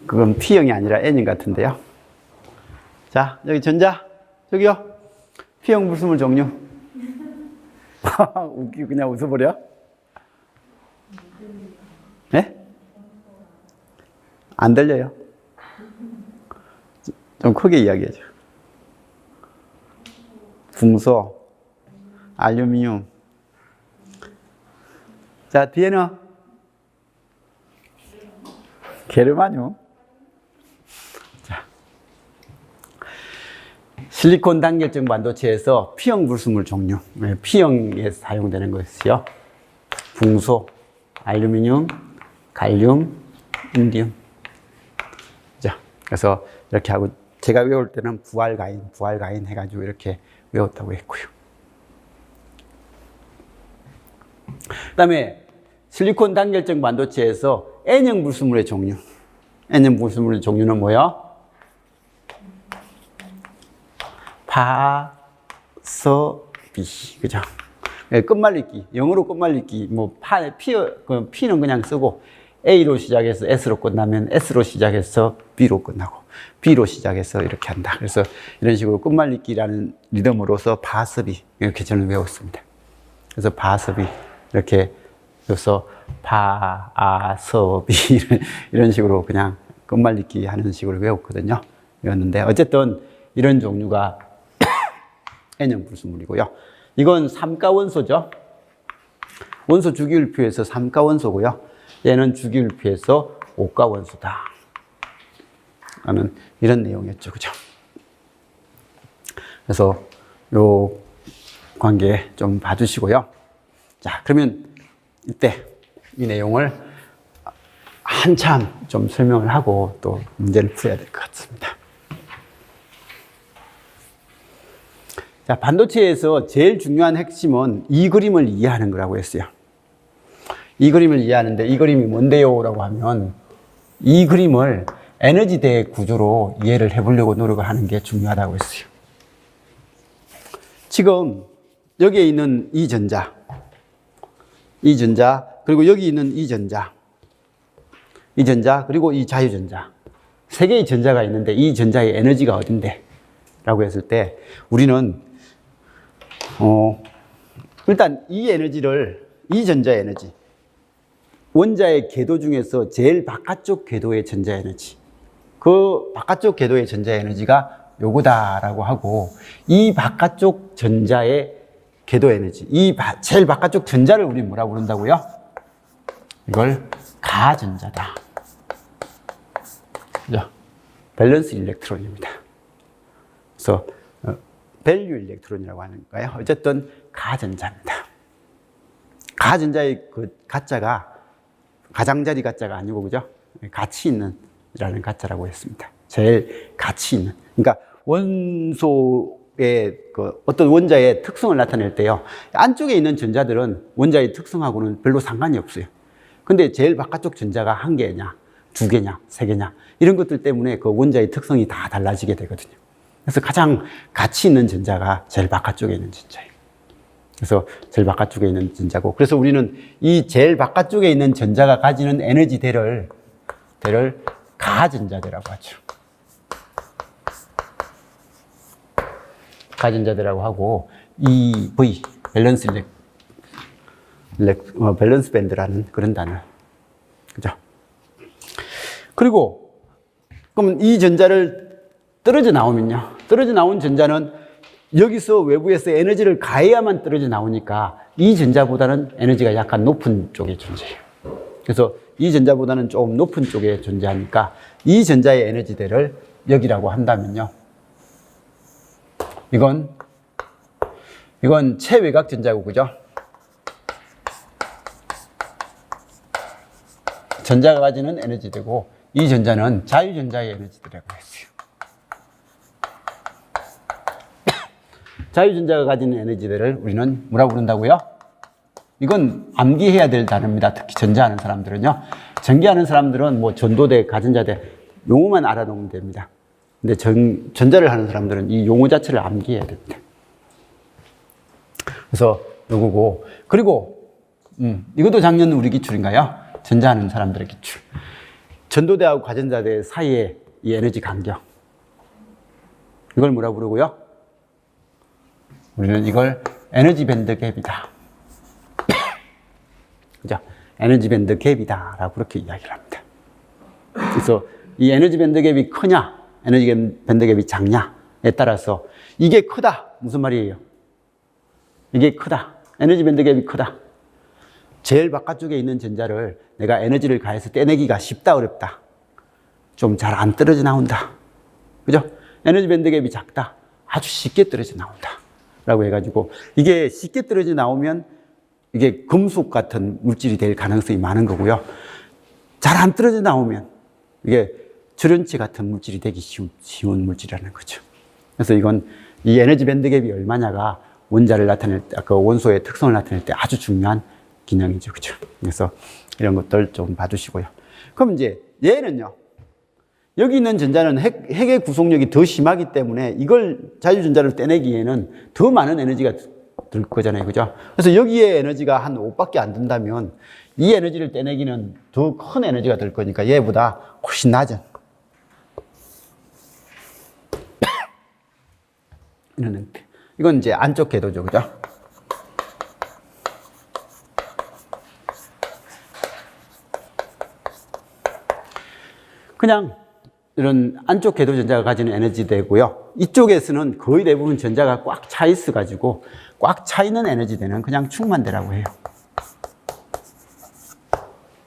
그건 P형이 아니라 N형 같은데요. 자, 여기 전자, 저기요. P형 불순물 종류. 웃기고 그냥 웃어버려? 네? 안 들려요? 좀 크게 이야기해줘. 붕소, 알루미늄. 자, 뒤에는 게르마늄. 자, 실리콘 단결적 반도체에서 P형 불순물 종류, P형에 사용되는 것이요. 붕소, 알루미늄, 갈륨, 인디움. 자, 그래서 이렇게 하고 제가 외울 때는 부활가인 해가지고 이렇게 외웠다고 했고요. 그 다음에 실리콘 단결적 반도체에서 N형 불순물의 종류. N형 불순물의 종류는 뭐야? 파서비, 그죠? 끝말잇기, 영어로 끝말잇기, 뭐, P는 그냥 쓰고, A로 시작해서 S로 끝나면 S로 시작해서 B로 끝나고, B로 시작해서 이렇게 한다. 그래서 이런 식으로 끝말잇기라는 리듬으로서 파서비, 이렇게 저는 외웠습니다. 그래서 파서비, 이렇게 해서 파서비, 이런 식으로 그냥 끝말잇기 하는 식으로 외웠거든요. 외웠는데, 어쨌든 이런 종류가 N형 불순물이고요. 이건 삼가원소죠. 원소 주기율표에서 삼가원소고요. 얘는 주기율표에서 오가원소다 라는 이런 내용이었죠. 그죠? 그래서 요 관계 좀 봐주시고요. 자, 그러면 이때 이 내용을 한참 좀 설명을 하고 또 문제를 풀어야 될 것 같습니다. 자, 반도체에서 제일 중요한 핵심은 이 그림을 이해하는 거라고 했어요. 이 그림을 이해하는데 이 그림이 뭔데요? 라고 하면 이 그림을 에너지 대의 구조로 이해를 해보려고 노력을 하는 게 중요하다고 했어요. 지금 여기에 있는 이 전자, 그리고 여기 있는 이 전자, 그리고 이 자유전자. 세 개의 전자가 있는데 이 전자의 에너지가 어딘데? 라고 했을 때 우리는 일단 이 에너지를, 이 전자 에너지, 원자의 궤도 중에서 제일 바깥쪽 궤도의 전자 에너지, 그 바깥쪽 궤도의 전자 에너지가 요거다라고 하고, 이 바깥쪽 전자의 궤도 에너지, 이 제일 바깥쪽 전자를 우리 뭐라고 부른다고요? 이걸 가전자다. 밸런스 일렉트론입니다. 그래서 밸류 일렉트론이라고 하는 거예요. 어쨌든 가전자입니다. 가전자의 그 가짜가 가장자리 가짜가 아니고, 그죠? 가치 있는 이라는 가짜라고 했습니다. 제일 가치 있는. 그러니까 원소 그 어떤 원자의 특성을 나타낼 때요. 안쪽에 있는 전자들은 원자의 특성하고는 별로 상관이 없어요. 근데 제일 바깥쪽 전자가 한 개냐, 두 개냐, 세 개냐 이런 것들 때문에 그 원자의 특성이 다 달라지게 되거든요. 그래서 가장 가치 있는 전자가 제일 바깥쪽에 있는 전자예요. 그래서 제일 바깥쪽에 있는 전자고, 그래서 우리는 이 제일 바깥쪽에 있는 전자가 가지는 에너지대를 가전자대라고 하죠. 가전자대라고 하고, EV, 밸런스 밴드라는 그런 단어. 그죠? 그리고, 그럼 이 전자를 떨어져 나오면요. 떨어져 나온 전자는 여기서 외부에서 에너지를 가해야만 떨어져 나오니까 이 전자보다는 에너지가 약간 높은 쪽에 존재해요. 그래서 이 전자보다는 조금 높은 쪽에 존재하니까 이 전자의 에너지대를 여기라고 한다면요. 이건 최외곽 전자고, 그죠? 전자가 가지는 에너지대고, 이 전자는 자유전자의 에너지대라고 했어요. 자유전자가 가지는 에너지대를 우리는 뭐라고 부른다고요? 이건 암기해야 될 단어입니다. 특히 전자하는 사람들은요. 전기하는 사람들은 뭐 전도대, 가전자대 용어만 알아놓으면 됩니다. 근데 전자를 하는 사람들은 이 용어 자체를 암기해야 됩니다. 그래서 요거고, 그리고 이것도 작년 우리 기출인가요? 전자하는 사람들의 기출. 전도대하고 가전자대 사이에 이 에너지 간격. 이걸 뭐라고 부르고요? 우리는 이걸 에너지 밴드 갭이다. 그죠? 에너지 밴드 갭이다. 라고 그렇게 이야기를 합니다. 그래서 이 에너지 밴드 갭이 크냐, 에너지 밴드 갭이 작냐에 따라서 이게 크다. 무슨 말이에요? 이게 크다. 에너지 밴드 갭이 크다. 제일 바깥쪽에 있는 전자를 내가 에너지를 가해서 떼내기가 쉽다, 어렵다. 좀 잘 안 떨어져 나온다. 그죠? 에너지 밴드 갭이 작다. 아주 쉽게 떨어져 나온다. 라고 해가지고, 이게 쉽게 떨어져 나오면 이게 금속 같은 물질이 될 가능성이 많은 거고요. 잘 안 떨어져 나오면 이게 절연체 같은 물질이 되기 쉬운 물질이라는 거죠. 그래서 이건 이 에너지 밴드 갭이 얼마냐가 원자를 나타낼 때, 그 원소의 특성을 나타낼 때 아주 중요한 기능이죠. 그죠? 그래서 이런 것들 좀 봐주시고요. 그럼 이제 얘는요. 여기 있는 전자는 핵의 구속력이 더 심하기 때문에 이걸 자유전자를 떼내기에는 더 많은 에너지가 들 거잖아요. 그죠? 그래서 여기에 에너지가 한 5밖에 안 든다면 이 에너지를 떼내기는 더 큰 에너지가 들 거니까 얘보다 훨씬 낮은 이런 형태. 이건 이제 안쪽 궤도죠. 그죠? 그냥 이런 안쪽 궤도 전자가 가지는 에너지대고요. 이쪽에서는 거의 대부분 전자가 꽉 차 있어가지고 꽉 차 있는 에너지대는 그냥 충만대라고 해요.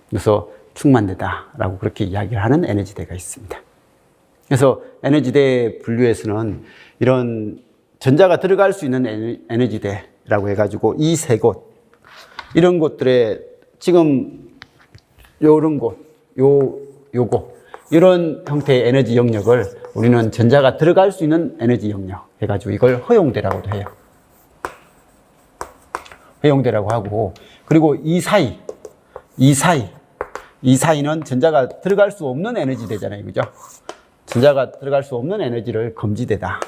그래서 충만대다라고 그렇게 이야기를 하는 에너지대가 있습니다. 그래서 에너지대 분류에서는 이런 전자가 들어갈 수 있는 에너지대라고 해가지고 이 세 곳, 이런 곳들에 지금 요런 곳, 요거 이런 형태의 에너지 영역을 우리는 전자가 들어갈 수 있는 에너지 영역 해가지고 이걸 허용대라고도 해요. 허용대라고 하고, 그리고 이 사이는 전자가 들어갈 수 없는 에너지대잖아요. 그죠? 전자가 들어갈 수 없는 에너지를 금지대다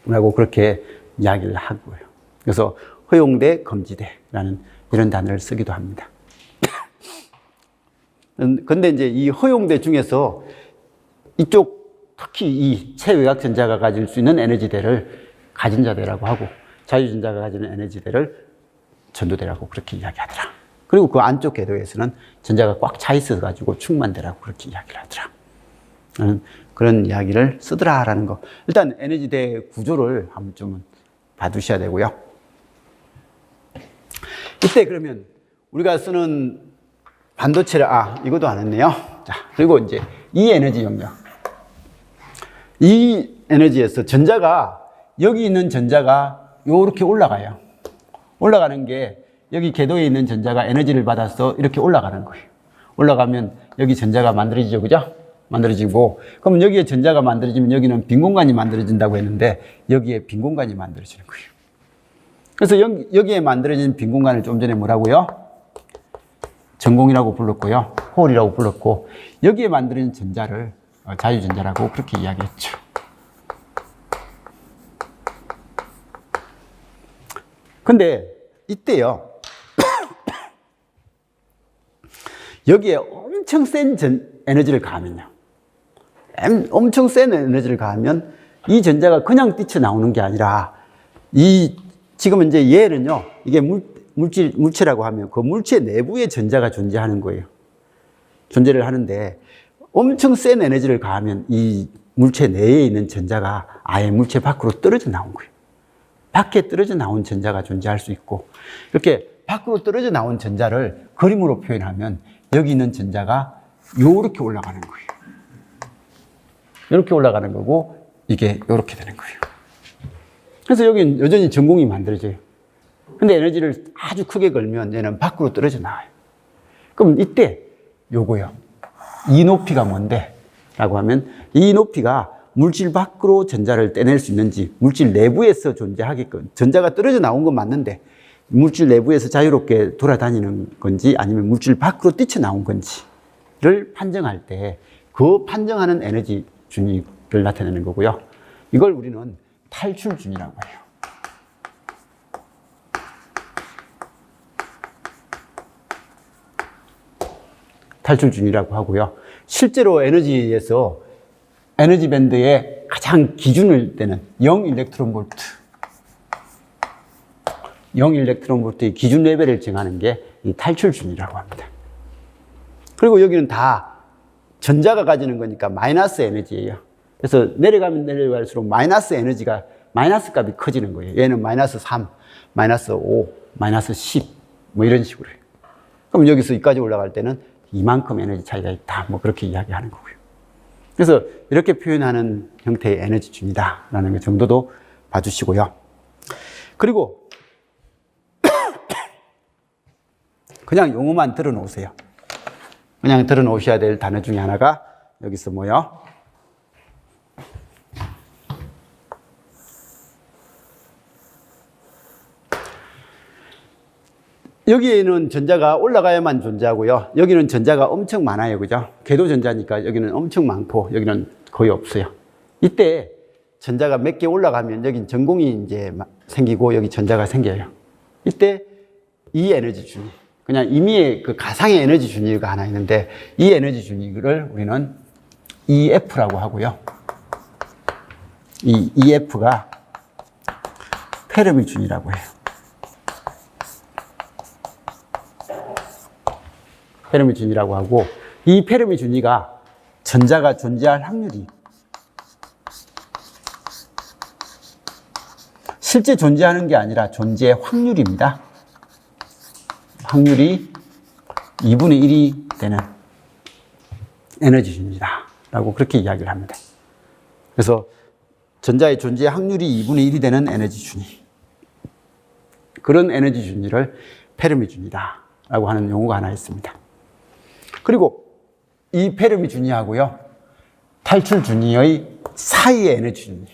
라고 그렇게 이야기를 하고요. 그래서 허용대, 금지대라는 이런 단어를 쓰기도 합니다. 근데 이제 이 허용대 중에서 이쪽 특히 이 최외곽 전자가 가질 수 있는 에너지대를 가전자대라고 하고, 자유전자가 가지는 에너지대를 전도대라고 그렇게 이야기하더라. 그리고 그 안쪽 궤도에서는 전자가 꽉 차 있어가지고 충만대라고 그렇게 이야기를 하더라. 그런 이야기를 쓰더라라는 거. 일단 에너지대 구조를 한번 좀 봐두셔야 되고요. 이때 그러면 우리가 쓰는 반도체를, 이것도 안 했네요. 자, 그리고 이제 이 에너지 영역. 이 에너지에서 전자가, 여기 있는 전자가 요렇게 올라가요. 올라가는 게 여기 궤도에 있는 전자가 에너지를 받아서 이렇게 올라가는 거예요. 올라가면 여기 전자가 만들어지죠. 그죠? 만들어지고, 그럼 여기에 전자가 만들어지면 여기는 빈 공간이 만들어진다고 했는데 여기에 빈 공간이 만들어지는 거예요. 그래서 여기에 만들어진 빈 공간을 좀 전에 뭐라고요? 전공이라고 불렀고요. 홀이라고 불렀고, 여기에 만들어진 전자를 자유전자라고 그렇게 이야기했죠. 근데 이때요. 여기에 엄청 센 에너지를 가하면요. 엄청 센 에너지를 가하면 이 전자가 그냥 뛰쳐나오는 게 아니라 지금 이제 얘는요. 이게 물체라고 하면 그 물체 내부에 전자가 존재하는 거예요. 존재를 하는데 엄청 센 에너지를 가하면 이 물체 내에 있는 전자가 아예 물체 밖으로 떨어져 나온 거예요. 밖에 떨어져 나온 전자가 존재할 수 있고, 이렇게 밖으로 떨어져 나온 전자를 그림으로 표현하면 여기 있는 전자가 요렇게 올라가는 거예요. 이렇게 올라가는 거고, 이게 요렇게 되는 거예요. 그래서 여기는 여전히 전공이 만들어져요. 근데 에너지를 아주 크게 걸면 얘는 밖으로 떨어져 나와요. 그럼 이때 요거요. 이 높이가 뭔데? 라고 하면 이 높이가 물질 밖으로 전자를 떼낼 수 있는지, 물질 내부에서 존재하게끔, 전자가 떨어져 나온 건 맞는데 물질 내부에서 자유롭게 돌아다니는 건지 아니면 물질 밖으로 뛰쳐나온 건지를 판정할 때 그 판정하는 에너지 준위를 나타내는 거고요. 이걸 우리는 탈출 준위라고 해요. 탈출 준위라고 하고요. 실제로 에너지에서 에너지 밴드의 가장 기준을 떼는 0 일렉트론 볼트. 0 일렉트론 볼트의 기준 레벨을 정하는 게 이 탈출 준위라고 합니다. 그리고 여기는 다 전자가 가지는 거니까 마이너스 에너지예요. 그래서 내려가면 내려갈수록 마이너스 에너지가, 마이너스 값이 커지는 거예요. 얘는 마이너스 3, 마이너스 5, 마이너스 10, 뭐 이런 식으로 해요. 그럼 여기서 여기까지 올라갈 때는 이만큼 에너지 차이가 있다. 뭐 그렇게 이야기하는 거고요. 그래서 이렇게 표현하는 형태의 에너지 준이다라는 것 정도도 봐주시고요. 그리고 그냥 용어만 들어놓으세요. 그냥 들어놓으셔야 될 단어 중에 하나가 여기서 뭐요? 여기에는 전자가 올라가야만 존재하고요. 여기는 전자가 엄청 많아요. 그죠? 궤도 전자니까 여기는 엄청 많고 여기는 거의 없어요. 이때 전자가 몇 개 올라가면 여긴 전공이 이제 생기고 여기 전자가 생겨요. 이때 이 에너지 준위, 그냥 임의의 그 가상의 에너지 준위가 하나 있는데 이 에너지 준위를 우리는 EF라고 하고요. 이 EF가 페르미 준위라고 해요. 페르미 준위라고 하고, 이 페르미 준위가 전자가 존재할 확률이 실제 존재하는 게 아니라 존재 확률입니다. 확률이 2분의 1이 되는 에너지 준위다 라고 그렇게 이야기를 합니다. 그래서 전자의 존재 확률이 2분의 1이 되는 에너지 준위, 그런 에너지 준위를 페르미 준위다 라고 하는 용어가 하나 있습니다. 그리고 이 페르미 준위하고요, 탈출 준위의 사이의 에너지 준위,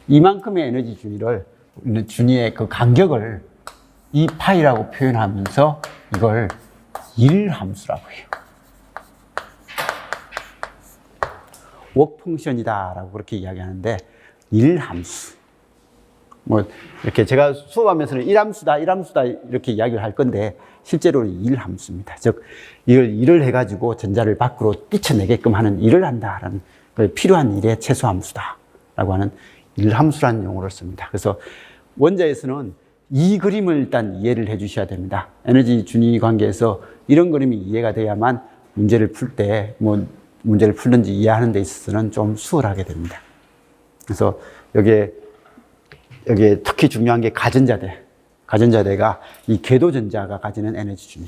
이만큼의 에너지 준위를, 준위의 그 간격을 이 파이라고 표현하면서 이걸 1함수라고 해요. 워크 펑션이다 라고 그렇게 이야기하는데 1함수. 뭐 이렇게 제가 수업하면서는 1함수다 이렇게 이야기를 할 건데 실제로는 1함수입니다. 즉 이걸 일을 해가지고 전자를 밖으로 뛰쳐내게끔 하는 일을 한다라는, 필요한 일의 최소함수다 라고 하는 1함수라는 용어를 씁니다. 그래서 원자에서는 이 그림을 일단 이해를 해 주셔야 됩니다. 에너지 준위 관계에서 이런 그림이 이해가 돼야만 문제를 풀 때, 뭐 문제를 풀는지 이해하는 데 있어서는 좀 수월하게 됩니다. 그래서 여기에 특히 중요한 게 가전자대. 가전자대가 이 궤도 전자가 가지는 에너지 준위,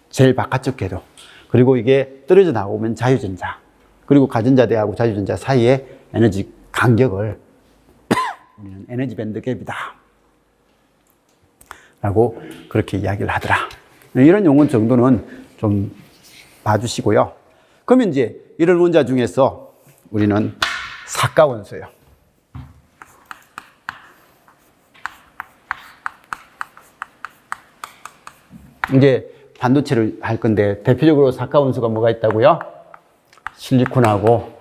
제일 바깥쪽 궤도, 그리고 이게 떨어져 나오면 자유전자, 그리고 가전자대하고 자유전자 사이의 에너지 간격을 우리는 에너지 밴드 갭이다 라고 그렇게 이야기를 하더라. 이런 용어 정도는 좀 봐주시고요. 그러면 이제 이런 원자 중에서 우리는 사가원소예요. 이제 반도체를 할 건데 대표적으로 사가원소가 뭐가 있다고요? 실리콘하고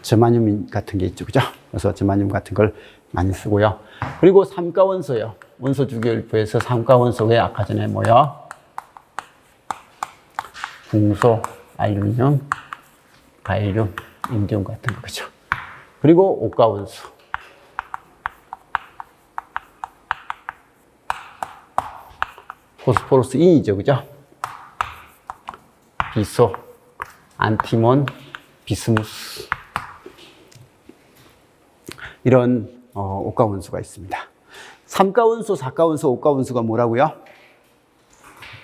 저마늄 같은 게 있죠, 그죠? 그래서 저마늄 같은 걸 많이 쓰고요. 그리고 삼가원소예요. 원소 주기율표에서 삼가원소에 아까 전에 뭐요? 궁소, 알루미늄, 갈륨, 인디움 같은 거, 그죠? 그리고 옥가원소. 포스포러스 인이죠, 그죠? 비소, 안티몬, 비스무스. 이런 옥가원소가 있습니다. 삼가원소, 사가원소, 옥가원소가 뭐라고요?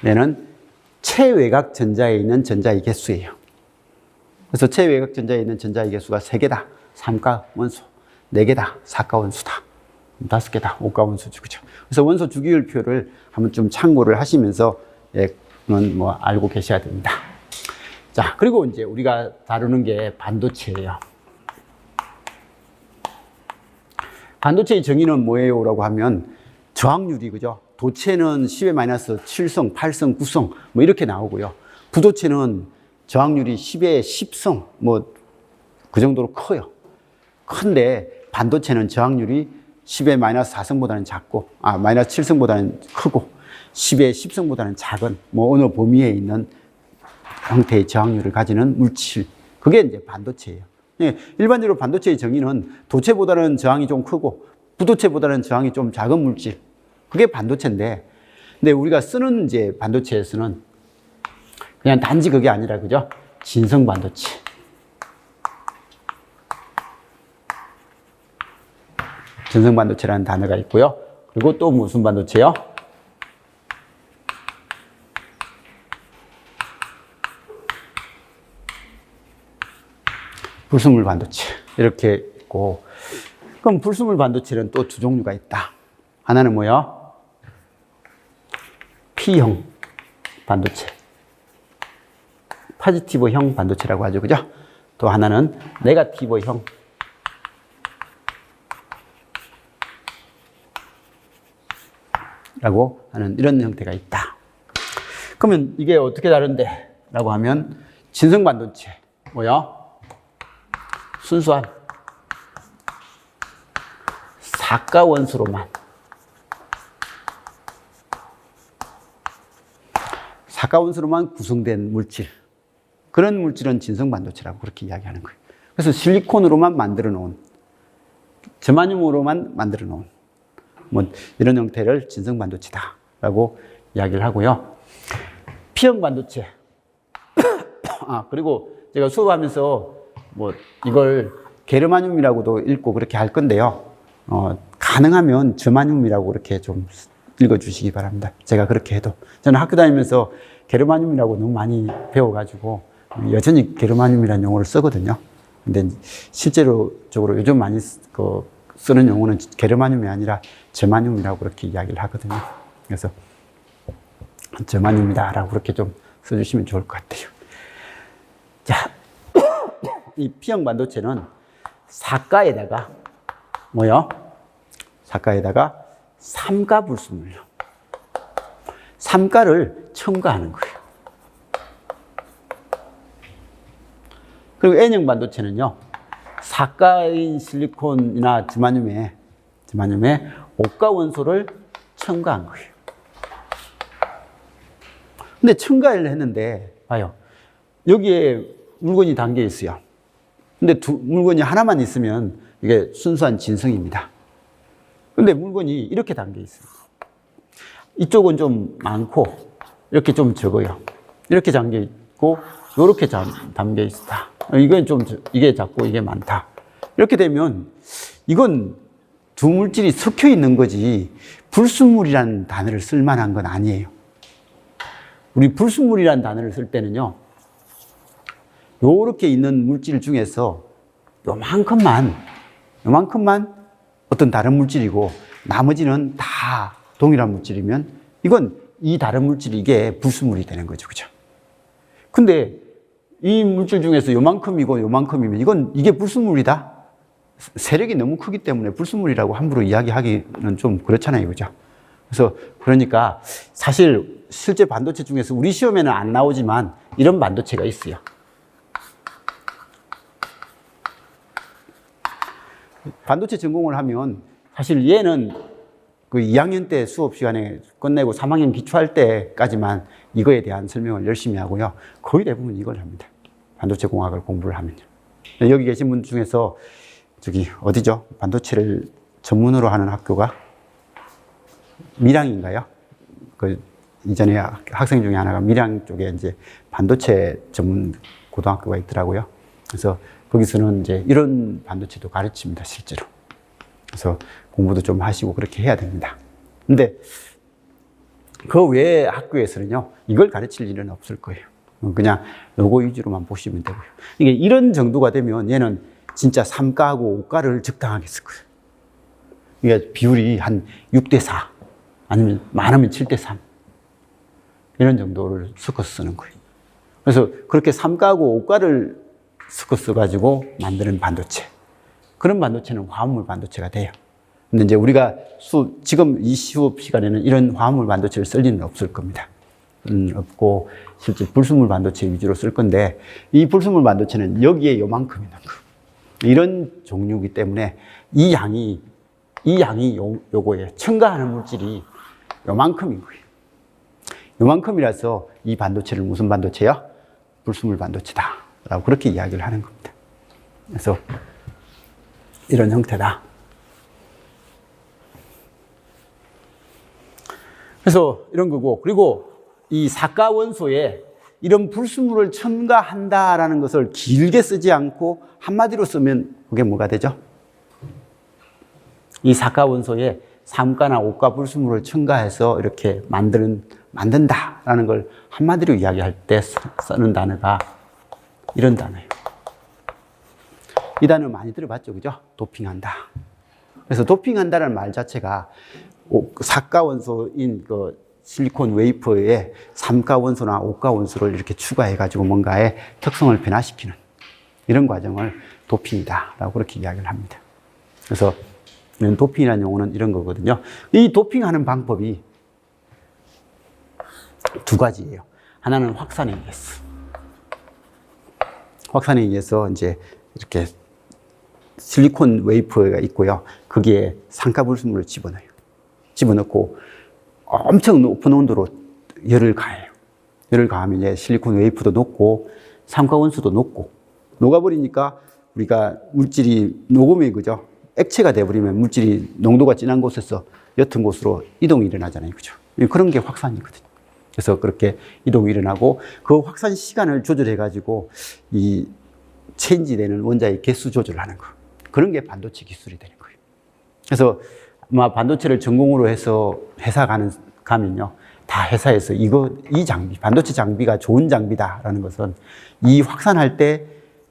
얘는 최외곽 전자에 있는 전자의 개수예요. 그래서 최외곽 전자에 있는 전자의 개수가 3개다. 삼가원소. 4개다. 사가원소다. 5개다. 옥가원소죠, 그죠? 그래서 원소 주기율표를 한번 좀 참고를 하시면서 뭐 알고 계셔야 됩니다. 자, 그리고 이제 우리가 다루는 게 반도체예요. 반도체의 정의는 뭐예요? 라고 하면 저항률이, 그죠? 도체는 10의 -7성, 8성, 9성 뭐 이렇게 나오고요. 부도체는 저항률이 10의 10성 뭐 그 정도로 커요. 큰데 반도체는 저항률이 10의 -4성보다는 작고, -7성보다는 크고, 10의 10성보다는 작은 뭐 어느 범위에 있는 형태의 저항률을 가지는 물질. 그게 이제 반도체예요. 예, 일반적으로 반도체의 정의는 도체보다는 저항이 좀 크고 부도체보다는 저항이 좀 작은 물질. 그게 반도체인데, 근데 우리가 쓰는 이제 반도체에서는 그냥 단지 그게 아니라, 그죠? 진성 반도체. 진성 반도체라는 단어가 있고요. 그리고 또 무슨 반도체요? 불순물 반도체. 이렇게 있고. 그럼 불순물 반도체는 또 2종류가 있다. 하나는 뭐요? P형 반도체. 포지티브형 반도체라고 하죠, 그죠? 또 하나는 네거티브형. 라고 하는 이런 형태가 있다. 그러면 이게 어떻게 다른데? 라고 하면 진성 반도체. 뭐요? 순수한 사가원소로만 구성된 물질, 그런 물질은 진성 반도체라고 그렇게 이야기하는 거예요. 그래서 실리콘으로만 만들어 놓은, 저마늄으로만 만들어 놓은 뭐 이런 형태를 진성 반도체다라고 이야기를 하고요. P형 반도체. 그리고 제가 수업하면서 뭐 이걸 게르마늄이라고도 읽고 그렇게 할 건데요. 가능하면 저마늄이라고 그렇게 좀 읽어주시기 바랍니다. 제가 그렇게 해도. 저는 학교 다니면서 게르마늄이라고 너무 많이 배워가지고 여전히 게르마늄이라는 용어를 쓰거든요. 근데 실제로적으로 요즘 많이 쓰는 용어는 게르마늄이 아니라 저마늄이라고 그렇게 이야기를 하거든요. 그래서 저마늄이다라고 그렇게 좀 써주시면 좋을 것 같아요. 자, 이 P형 반도체는 사가에다가 뭐요? 사가에다가 삼가 불순물요. 삼가를 첨가하는 거예요. 그리고 N형 반도체는요, 사가인 실리콘이나 저마늄에 옥가 원소를 첨가한 거예요. 근데 첨가를 했는데, 봐요. 여기에 물건이 담겨 있어요. 근데 물건이 하나만 있으면 이게 순수한 진성입니다. 근데 물건이 이렇게 담겨 있어요. 이쪽은 좀 많고, 이렇게 좀 적어요. 이렇게 담겨 있고, 이렇게 담겨 있다. 이게 작고 이게 많다. 이렇게 되면 이건 두 물질이 섞여 있는 거지, 불순물이라는 단어를 쓸 만한 건 아니에요. 우리 불순물이라는 단어를 쓸 때는요, 요렇게 있는 물질 중에서 요만큼만 어떤 다른 물질이고 나머지는 다 동일한 물질이면 이건 이 다른 물질이 이게 불순물이 되는 거죠. 그죠? 근데 이 물질 중에서 요만큼이고 요만큼이면 이게 불순물이다? 세력이 너무 크기 때문에 불순물이라고 함부로 이야기하기는 좀 그렇잖아요. 그죠? 그래서 그러니까 사실 실제 반도체 중에서 우리 시험에는 안 나오지만 이런 반도체가 있어요. 반도체 전공을 하면 사실 얘는 그 2학년 때 수업 시간에 끝내고 3학년 기초할 때까지만 이거에 대한 설명을 열심히 하고요. 거의 대부분 이걸 합니다. 반도체 공학을 공부를 하면요. 여기 계신 분 중에서 저기 어디죠? 반도체를 전문으로 하는 학교가 밀양인가요? 그 이전에 학생 중에 하나가 밀양 쪽에 이제 반도체 전문 고등학교가 있더라고요. 그래서 거기서는 이제 이런 반도체도 가르칩니다, 실제로. 그래서 공부도 좀 하시고 그렇게 해야 됩니다. 근데 그 외의 학교에서는요, 이걸 가르칠 일은 없을 거예요. 그냥 요거 위주로만 보시면 되고요. 이게 이런 정도가 되면 얘는 진짜 3가하고 5가를 적당하게 쓸 거예요. 이게 비율이 한 6대4 아니면 많으면 7대3 이런 정도를 섞어서 쓰는 거예요. 그래서 그렇게 3가하고 5가를 섞어서 가지고 만드는 반도체, 그런 반도체는 화합물 반도체가 돼요. 근데 이제 우리가 지금 이 수업 시간에는 이런 화합물 반도체를 쓸 일은 없을 겁니다. 없고 실제 불순물 반도체 위주로 쓸 건데, 이 불순물 반도체는 여기에 요만큼 있는 거, 이런 종류이기 때문에 이 양이 요거에 첨가하는 물질이 요만큼인 거예요. 요만큼이라서 이 반도체를 무슨 반도체야? 불순물 반도체다 라고 그렇게 이야기를 하는 겁니다. 그래서 이런 형태다. 그래서 이런 거고, 그리고 이 사가 원소에 이런 불순물을 첨가한다라는 것을 길게 쓰지 않고 한마디로 쓰면 그게 뭐가 되죠? 이 사가 원소에 3가나 5가 불순물을 첨가해서 이렇게 만든다라는 걸 한마디로 이야기할 때 쓰는 단어가 이런 단어예요. 이 단어 많이 들어봤죠, 그죠? 도핑한다. 그래서 도핑한다는 말 자체가 사가 원소인 그 실리콘 웨이퍼에 3가 원소나 5가 원소를 이렇게 추가해가지고 뭔가의 특성을 변화시키는 이런 과정을 도핑이다라고 그렇게 이야기를 합니다. 그래서 이런 도핑이라는 용어는 이런 거거든요. 이 도핑하는 방법이 두 가지예요. 하나는 확산에 의해서. 확산에 의해서 이제 이렇게 실리콘 웨이퍼가 있고요. 거기에 산가 불순물을 집어넣고 엄청 높은 온도로 열을 가해요. 열을 가하면 이제 실리콘 웨이퍼도 녹고 산가 원소도 녹고, 녹아버리니까 우리가 물질이 녹으면, 그죠? 액체가 돼버리면 물질이 농도가 진한 곳에서 옅은 곳으로 이동이 일어나잖아요. 그죠? 그런 게 확산이거든요. 그래서 그렇게 이동이 일어나고 그 확산 시간을 조절해가지고 이 체인지 되는 원자의 개수 조절을 하는 거. 그런 게 반도체 기술이 되는 거예요. 그래서 아마 반도체를 전공으로 해서 회사 가면요, 다 회사에서 이 장비, 반도체 장비가 좋은 장비다라는 것은 이 확산할 때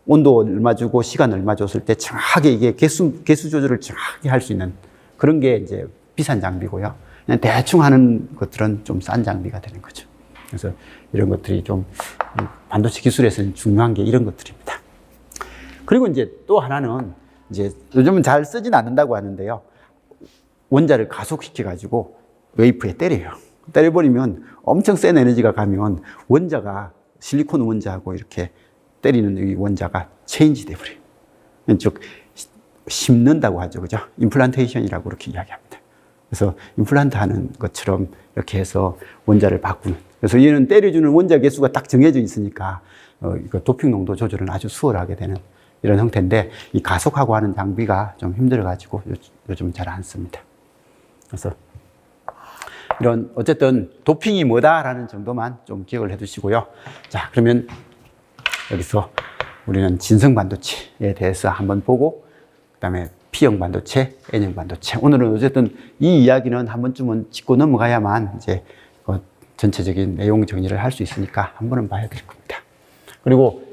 온도 얼마 주고 시간 얼마 줬을 때 정확하게 이게 개수 조절을 정확하게 할 수 있는 그런 게 이제 비싼 장비고요. 그냥 대충 하는 것들은 좀 싼 장비가 되는 거죠. 그래서 이런 것들이 좀 반도체 기술에서는 중요한 게 이런 것들입니다. 그리고 이제 또 하나는 이제 요즘은 잘 쓰진 않는다고 하는데요. 원자를 가속시켜가지고 웨이프에 때려요. 때려버리면 엄청 센 에너지가 가면 원자가 실리콘 원자하고 이렇게 때리는 이 원자가 체인지 돼버려요. 즉 심는다고 하죠, 그죠? 임플란테이션이라고 그렇게 이야기합니다. 그래서 임플란트 하는 것처럼 이렇게 해서 원자를 바꾸는. 그래서 얘는 때려주는 원자 개수가 딱 정해져 있으니까 이거 도핑 농도 조절은 아주 수월하게 되는 이런 형태인데, 이 가속하고 하는 장비가 좀 힘들어가지고 요즘은 잘 안 씁니다. 그래서 이런 어쨌든 도핑이 뭐다라는 정도만 좀 기억을 해두시고요. 자, 그러면 여기서 우리는 진성 반도체에 대해서 한번 보고, 그 다음에 P형 반도체, N형 반도체. 오늘은 어쨌든 이 이야기는 한 번쯤은 짚고 넘어가야만 이제 전체적인 내용 정리를 할 수 있으니까 한 번은 봐야 될 겁니다. 그리고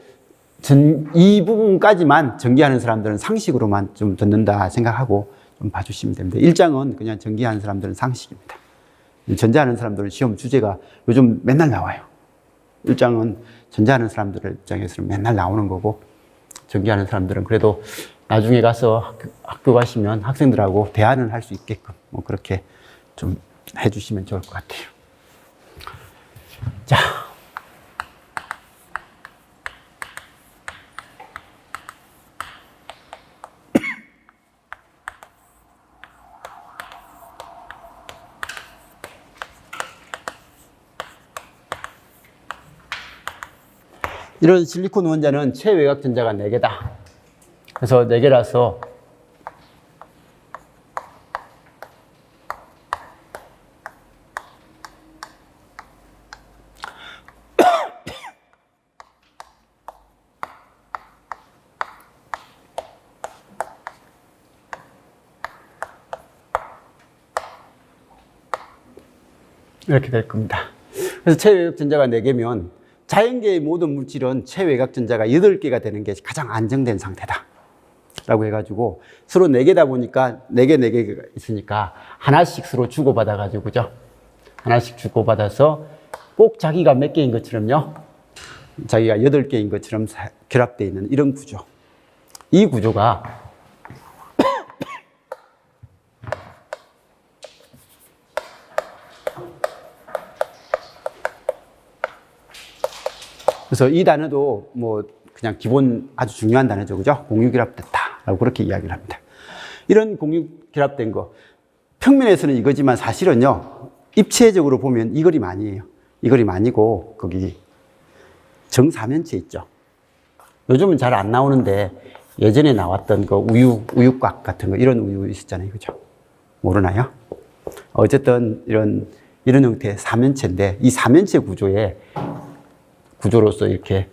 이 부분까지만 전기하는 사람들은 상식으로만 좀 듣는다 생각하고 좀 봐주시면 됩니다. 1장은 그냥 전기하는 사람들은 상식입니다. 전자하는 사람들은 시험 주제가 요즘 맨날 나와요. 일장은 전자하는 사람들 입장에서는 맨날 나오는 거고, 전기하는 사람들은 그래도 나중에 가서 학교 가시면 학생들하고 대화는 할 수 있게끔 뭐 그렇게 좀 해주시면 좋을 것 같아요. 자. 이런 실리콘 원자는 최외곽 전자가 4개다. 그래서 4개라서 이렇게 될 겁니다. 그래서 최외곽 전자가 4개면 자연계의 모든 물질은 최외곽 전자가 8개가 되는 게 가장 안정된 상태다 라고 해가지고 서로 4개다 보니까 4개가 있으니까 하나씩 서로 주고받아 가지고, 그죠? 하나씩 주고받아서 꼭 자기가 몇 개인 것처럼요, 자기가 8개인 것처럼 결합되어 있는 이런 구조. 이 구조가 그래서 이 단어도 뭐 그냥 기본 아주 중요한 단어죠. 그죠? 공유결합됐다라고 그렇게 이야기를 합니다. 이런 공유결합된 거, 평면에서는 이거지만 사실은요, 입체적으로 보면 이 그림 아니에요. 이 그림 아니고, 거기 정사면체 있죠. 요즘은 잘 안 나오는데, 예전에 나왔던 그 우유곽 같은 거, 이런 우유 있었잖아요. 그죠? 모르나요? 어쨌든 이런 형태의 사면체인데, 이 사면체 구조로서 이렇게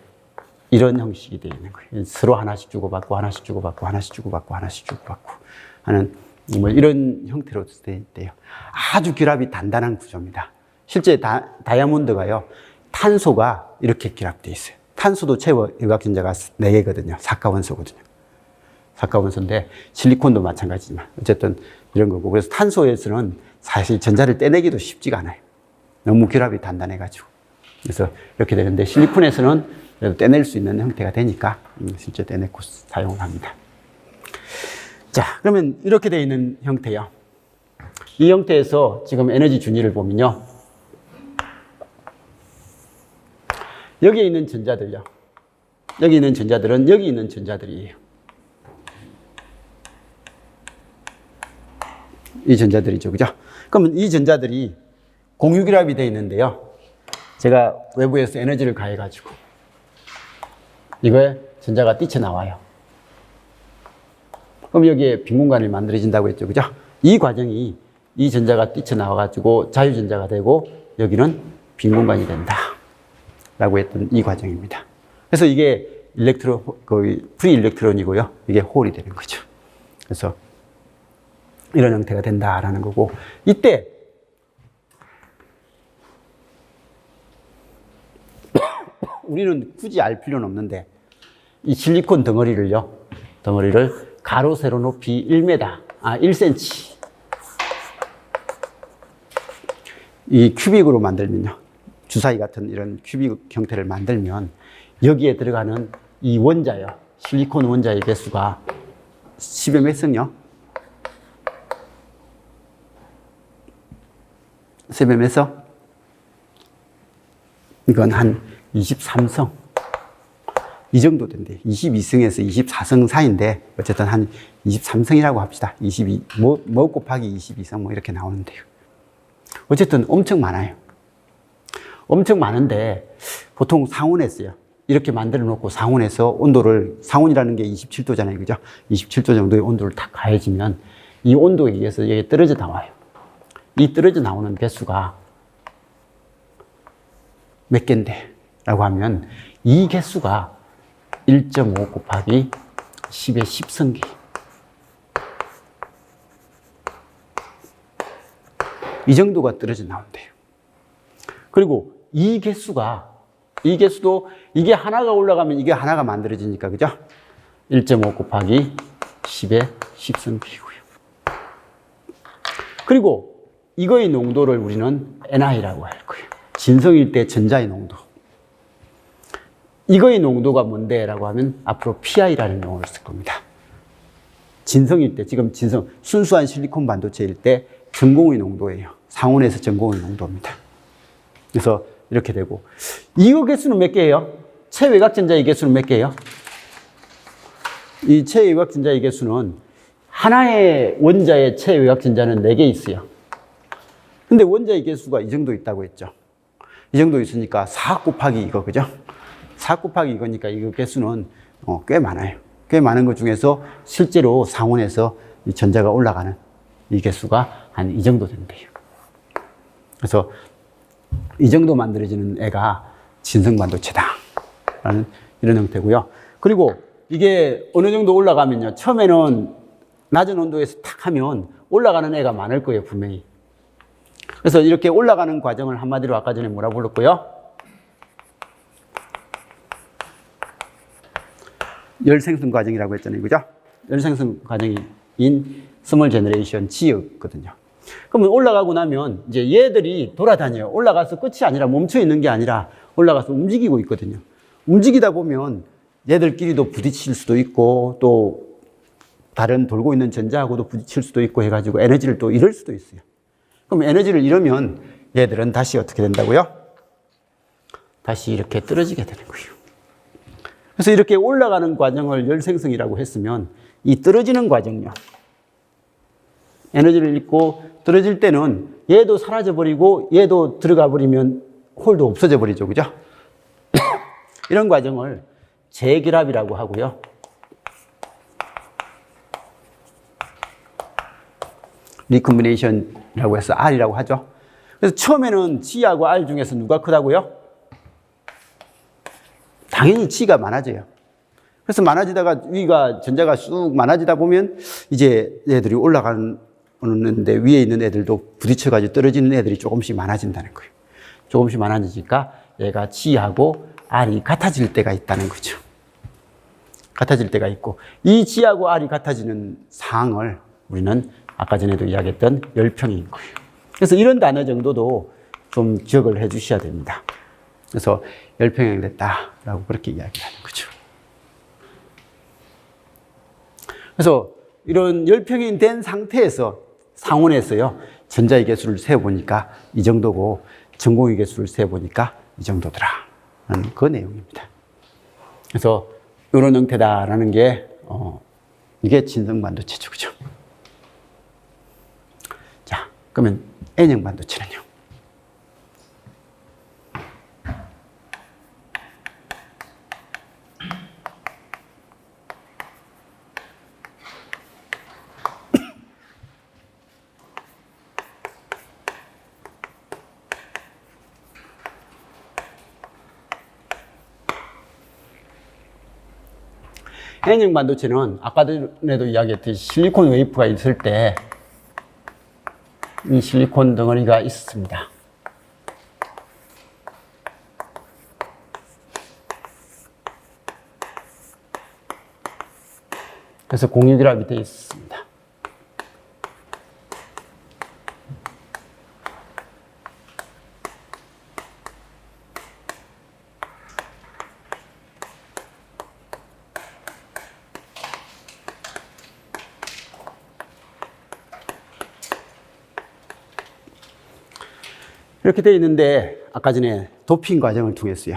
이런 형식이 되어 있는 거예요. 서로 하나씩 주고받고, 하나씩 주고받고, 하나씩 주고받고, 하나씩 주고받고 하는 뭐 이런 형태로 되어 있대요. 아주 결합이 단단한 구조입니다. 실제 다이아몬드가요, 탄소가 이렇게 결합되어 있어요. 탄소도 최외곽 전자가 4개거든요. 사가원소거든요. 사가원소인데 실리콘도 마찬가지지만 어쨌든 이런 거고, 그래서 탄소에서는 사실 전자를 떼내기도 쉽지가 않아요. 너무 결합이 단단해가지고. 그래서 이렇게 되는데 실리콘에서는 그래도 떼낼 수 있는 형태가 되니까 실제 떼내고 사용을 합니다. 자, 그러면 이렇게 되어 있는 형태요. 이 형태에서 지금 에너지 준위를 보면요, 여기에 있는 전자들요, 여기 있는 전자들은 여기 있는 전자들이에요. 이 전자들이죠. 그죠? 그러면 이 전자들이 공유결합이 되어 있는데요, 제가 외부에서 에너지를 가해가지고 이거에 전자가 뛰쳐나와요. 그럼 여기에 빈 공간이 만들어진다고 했죠. 그죠? 이 과정이 이 전자가 뛰쳐나와가지고 자유전자가 되고 여기는 빈 공간이 된다 라고 했던 이 과정입니다. 그래서 이게 프리 일렉트론이고요, 이게 홀이 되는 거죠. 그래서 이런 형태가 된다라는 거고, 이때 우리는 굳이 알 필요는 없는데 이 실리콘 덩어리를 가로 세로 높이 1m, 1cm 이 큐빅으로 만들면요, 주사위 같은 이런 큐빅 형태를 만들면 여기에 들어가는 이 원자요, 실리콘 원자의 개수가 10의 몇 성요? 10의 몇 성? 이건 한 23성. 이 정도 된대. 22성에서 24성 사이인데, 어쨌든 한 23성이라고 합시다. 22, 뭐 곱하기 22성 뭐 이렇게 나오는데요. 어쨌든 엄청 많아요. 엄청 많은데, 보통 상온에서요, 이렇게 만들어 놓고 상온에서 온도를, 상온이라는 게 27도잖아요. 그죠? 27도 정도의 온도를 딱 가해지면 이 온도에 의해서 여기 떨어져 나와요. 이 떨어져 나오는 개수가 몇 개인데? 라고 하면 이 개수가 1.5 곱하기 10의 10성기. 이 정도가 떨어져 나온대요. 그리고 이 개수도 이게 하나가 올라가면 이게 하나가 만들어지니까, 그죠? 1.5 곱하기 10의 10성기고요. 그리고 이거의 농도를 우리는 NI라고 할 거예요. 진성일 때 전자의 농도. 이거의 농도가 뭔데? 라고 하면 앞으로 PI라는 용어를 쓸 겁니다. 진성일 때, 지금 진성, 순수한 실리콘 반도체일 때 전공의 농도예요. 상온에서 전공의 농도입니다. 그래서 이렇게 되고, 이거 개수는 몇 개예요? 최외곽 전자의 개수는 몇 개예요? 이 최외곽 전자의 개수는 하나의 원자의 최외곽 전자는 4개 있어요. 근데 원자의 개수가 이 정도 있다고 했죠. 이 정도 있으니까 4 곱하기 이거, 그죠? 4 곱하기 이거니까 이거 개수는 꽤 많아요. 꽤 많은 것 중에서 실제로 상온에서 이 전자가 올라가는 이 개수가 한 이 정도 된대요. 그래서 이 정도 만들어지는 애가 진성반도체다 라는 이런 형태고요. 그리고 이게 어느 정도 올라가면요, 처음에는 낮은 온도에서 탁 하면 올라가는 애가 많을 거예요, 분명히. 그래서 이렇게 올라가는 과정을 한마디로 아까 전에 뭐라 불렀고요? 열생성 과정이라고 했잖아요, 그죠? 열생성 과정인 스몰 제너레이션 G였거든요. 그러면 올라가고 나면 이제 얘들이 돌아다녀요. 올라가서 끝이 아니라 멈춰 있는 게 아니라 올라가서 움직이고 있거든요. 움직이다 보면 얘들끼리도 부딪힐 수도 있고 또 다른 돌고 있는 전자하고도 부딪힐 수도 있고 해가지고 에너지를 또 잃을 수도 있어요. 그럼 에너지를 잃으면 얘들은 다시 어떻게 된다고요? 다시 이렇게 떨어지게 되는 거예요. 그래서 이렇게 올라가는 과정을 열생성이라고 했으면 이 떨어지는 과정요. 에너지를 잃고 떨어질 때는 얘도 사라져 버리고 얘도 들어가 버리면 홀도 없어져 버리죠. 그죠? 이런 과정을 재결합이라고 하고요. 리컴비네이션이라고 해서 R이라고 하죠. 그래서 처음에는 G하고 R 중에서 누가 크다고요? 당연히 G가 많아져요. 그래서 많아지다가 위가 전자가 쑥 많아지다 보면 이제 얘들이 올라가는데 위에 있는 애들도 부딪혀가지고 떨어지는 애들이 조금씩 많아진다는 거예요. 조금씩 많아지니까 얘가 G하고 R이 같아질 때가 있다는 거죠. 같아질 때가 있고 이 G하고 R이 같아지는 상황을 우리는 아까 전에도 이야기했던 열평인 거예요. 그래서 이런 단어 정도도 좀 기억을 해 주셔야 됩니다. 그래서 열평형이 됐다라고 그렇게 이야기하는 거죠. 그래서 이런 열평이 된 상태에서 상온에서요, 전자의 개수를 세어보니까 이 정도고 전공의 개수를 세어보니까 이 정도더라 라는 그 내용입니다. 그래서 이런 형태다라는 게 이게 진성반도체죠. 그죠? 자, 그러면 N형 반도체는요? N형 반도체는 아까 전에도 이야기했듯이 실리콘 웨이프가 있을 때 이 실리콘 덩어리가 있습니다. 그래서 공유결합이 되어 있습니다. 이렇게 되어 있는데 아까 전에 도핑 과정을 통했어요.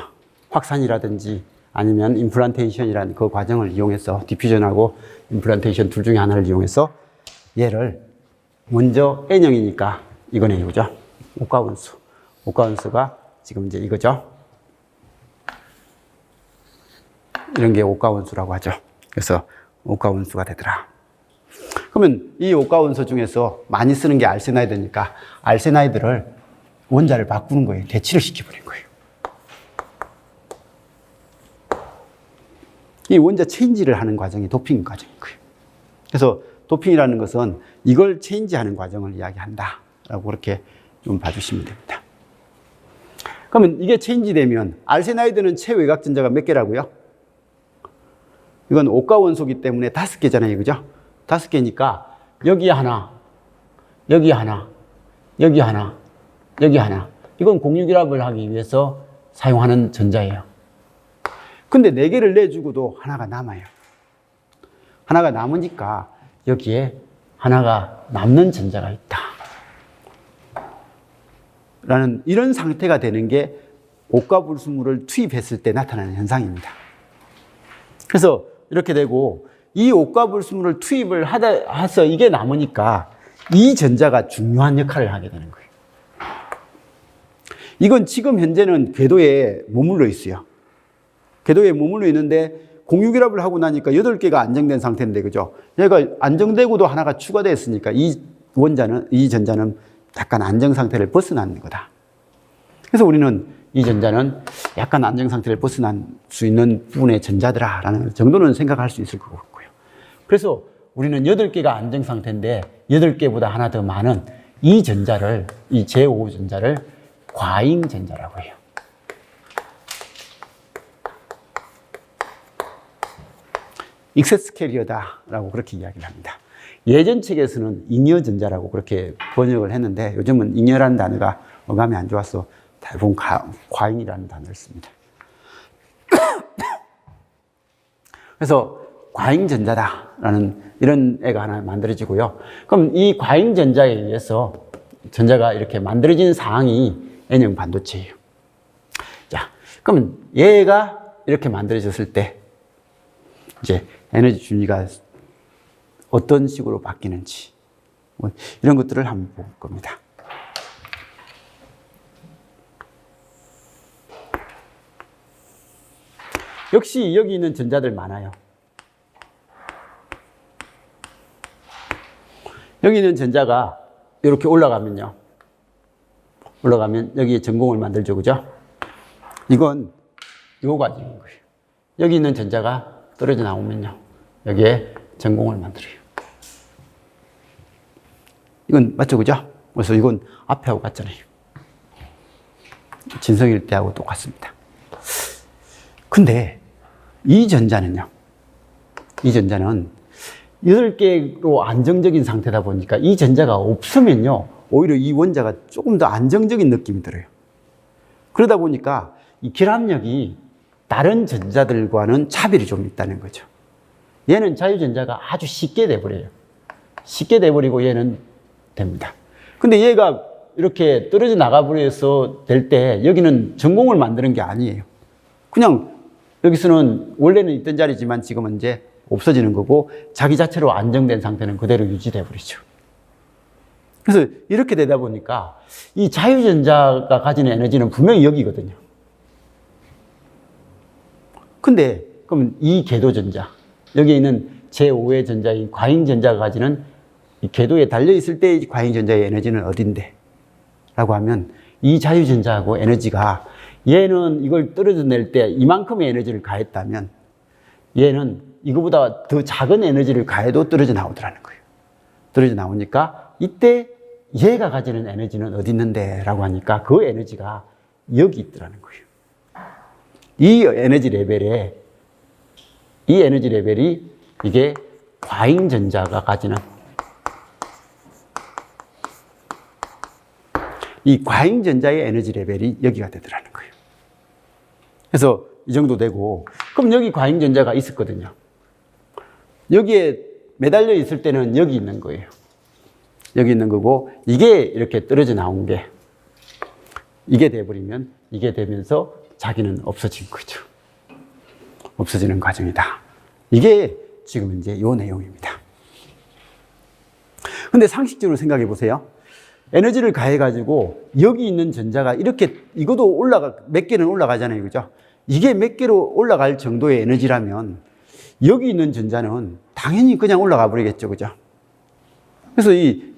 확산이라든지 아니면 임플란테이션이라는 그 과정을 이용해서 디퓨전하고 임플란테이션 둘 중에 하나를 이용해서 얘를 먼저 N형이니까 이거네요. 그죠? 오가운수. 오가운수가 지금 이제 이거죠. 이런 게 오가운수라고 하죠. 그래서 오가운수가 되더라. 그러면 이 오가운수 중에서 많이 쓰는 게 알세나이드니까 알세나이드를 원자를 바꾸는 거예요. 대치를 시켜버린 거예요. 이 원자 체인지를 하는 과정이 도핑 과정인 거예요. 그래서 도핑이라는 것은 이걸 체인지하는 과정을 이야기한다 라고 그렇게 좀 봐주시면 됩니다. 그러면 이게 체인지되면 알세나이드는 최외곽 전자가 몇 개라고요? 이건 오가 원소이기 때문에 5개잖아요. 그죠? 5개니까 여기 하나, 여기 하나, 여기 하나, 여기 하나. 이건 공유결합을 하기 위해서 사용하는 전자예요. 근데 4개를 내주고도 하나가 남아요. 하나가 남으니까 여기에 하나가 남는 전자가 있다. 라는 이런 상태가 되는 게 옥가불수물을 투입했을 때 나타나는 현상입니다. 그래서 이렇게 되고 이 옥가불수물을 투입을 해서 이게 남으니까 이 전자가 중요한 역할을 하게 되는 거예요. 이건 지금 현재는 궤도에 머물러 있어요. 궤도에 머물러 있는데 공유결합을 하고 나니까 8개가 안정된 상태인데, 그죠? 얘가 안정되고도 하나가 추가됐으니까 이 전자는 약간 안정 상태를 벗어나는 거다. 그래서 우리는 이 전자는 약간 안정 상태를 벗어날 수 있는 부분의 전자더라라는 정도는 생각할 수 있을 것 같고요. 그래서 우리는 8개가 안정 상태인데 8개보다 하나 더 많은 이 전자를, 이 제5 전자를 과잉 전자라고 해요. 익세스 캐리어다라고 그렇게 이야기를 합니다. 예전 책에서는 잉여 전자라고 그렇게 번역을 했는데 요즘은 잉여라는 단어가 어감이 안 좋아서 대부분 과잉이라는 단어를 씁니다. 그래서 과잉 전자다라는 이런 애가 하나 만들어지고요. 그럼 이 과잉 전자에 의해서 전자가 이렇게 만들어진 상황이 N형 반도체예요. 자, 그럼 얘가 이렇게 만들어졌을 때 이제 에너지 준위가 어떤 식으로 바뀌는지 뭐 이런 것들을 한번 볼 겁니다. 역시 여기 있는 전자들 많아요. 여기 있는 전자가 이렇게 올라가면 여기에 전공을 만들죠, 그죠? 이건 이거 가지는 거예요. 여기 있는 전자가 떨어져 나오면요, 여기에 전공을 만들어요. 이건 맞죠, 그죠? 그래서 이건 앞에하고 같잖아요. 진성일 때하고 똑같습니다. 근데 이 전자는 8개로 안정적인 상태다 보니까 이 전자가 없으면요, 오히려 이 원자가 조금 더 안정적인 느낌이 들어요. 그러다 보니까 이 결합력이 다른 전자들과는 차별이 좀 있다는 거죠. 얘는 자유전자가 아주 쉽게 돼버려요. 쉽게 돼버리고 얘는 됩니다. 근데 얘가 이렇게 떨어져 나가버려서 될 때 여기는 전공을 만드는 게 아니에요. 그냥 여기서는 원래는 있던 자리지만 지금은 이제 없어지는 거고 자기 자체로 안정된 상태는 그대로 유지돼 버리죠. 그래서 이렇게 되다 보니까 이 자유전자가 가지는 에너지는 분명히 여기거든요. 근데 그럼 이 궤도전자, 여기에 있는 제5의 전자인 과잉전자가 가지는 이 궤도에 달려있을 때 과잉전자의 에너지는 어딘데? 라고 하면 이 자유전자하고 에너지가 얘는 이걸 떨어져낼 때 이만큼의 에너지를 가했다면 얘는 이거보다 더 작은 에너지를 가해도 떨어져 나오더라는 거예요. 떨어져 나오니까 이때 얘가 가지는 에너지는 어디 있는데? 라고 하니까 그 에너지가 여기 있더라는 거예요. 이 에너지 레벨이 이게 과잉전자가 가지는 이 과잉전자의 에너지 레벨이 여기가 되더라는 거예요. 그래서 이 정도 되고, 그럼 여기 과잉전자가 있었거든요. 여기에 매달려 있을 때는 여기 있는 거예요. 여기 있는 거고, 이게 이렇게 떨어져 나온 게, 이게 돼버리면, 이게 되면서 자기는 없어진 거죠. 없어지는 과정이다. 이게 지금 이제 이 내용입니다. 근데 상식적으로 생각해 보세요. 에너지를 가해가지고 여기 있는 전자가 이렇게, 이것도 몇 개는 올라가잖아요. 그죠? 이게 몇 개로 올라갈 정도의 에너지라면 여기 있는 전자는 당연히 그냥 올라가 버리겠죠. 그죠? 그래서 이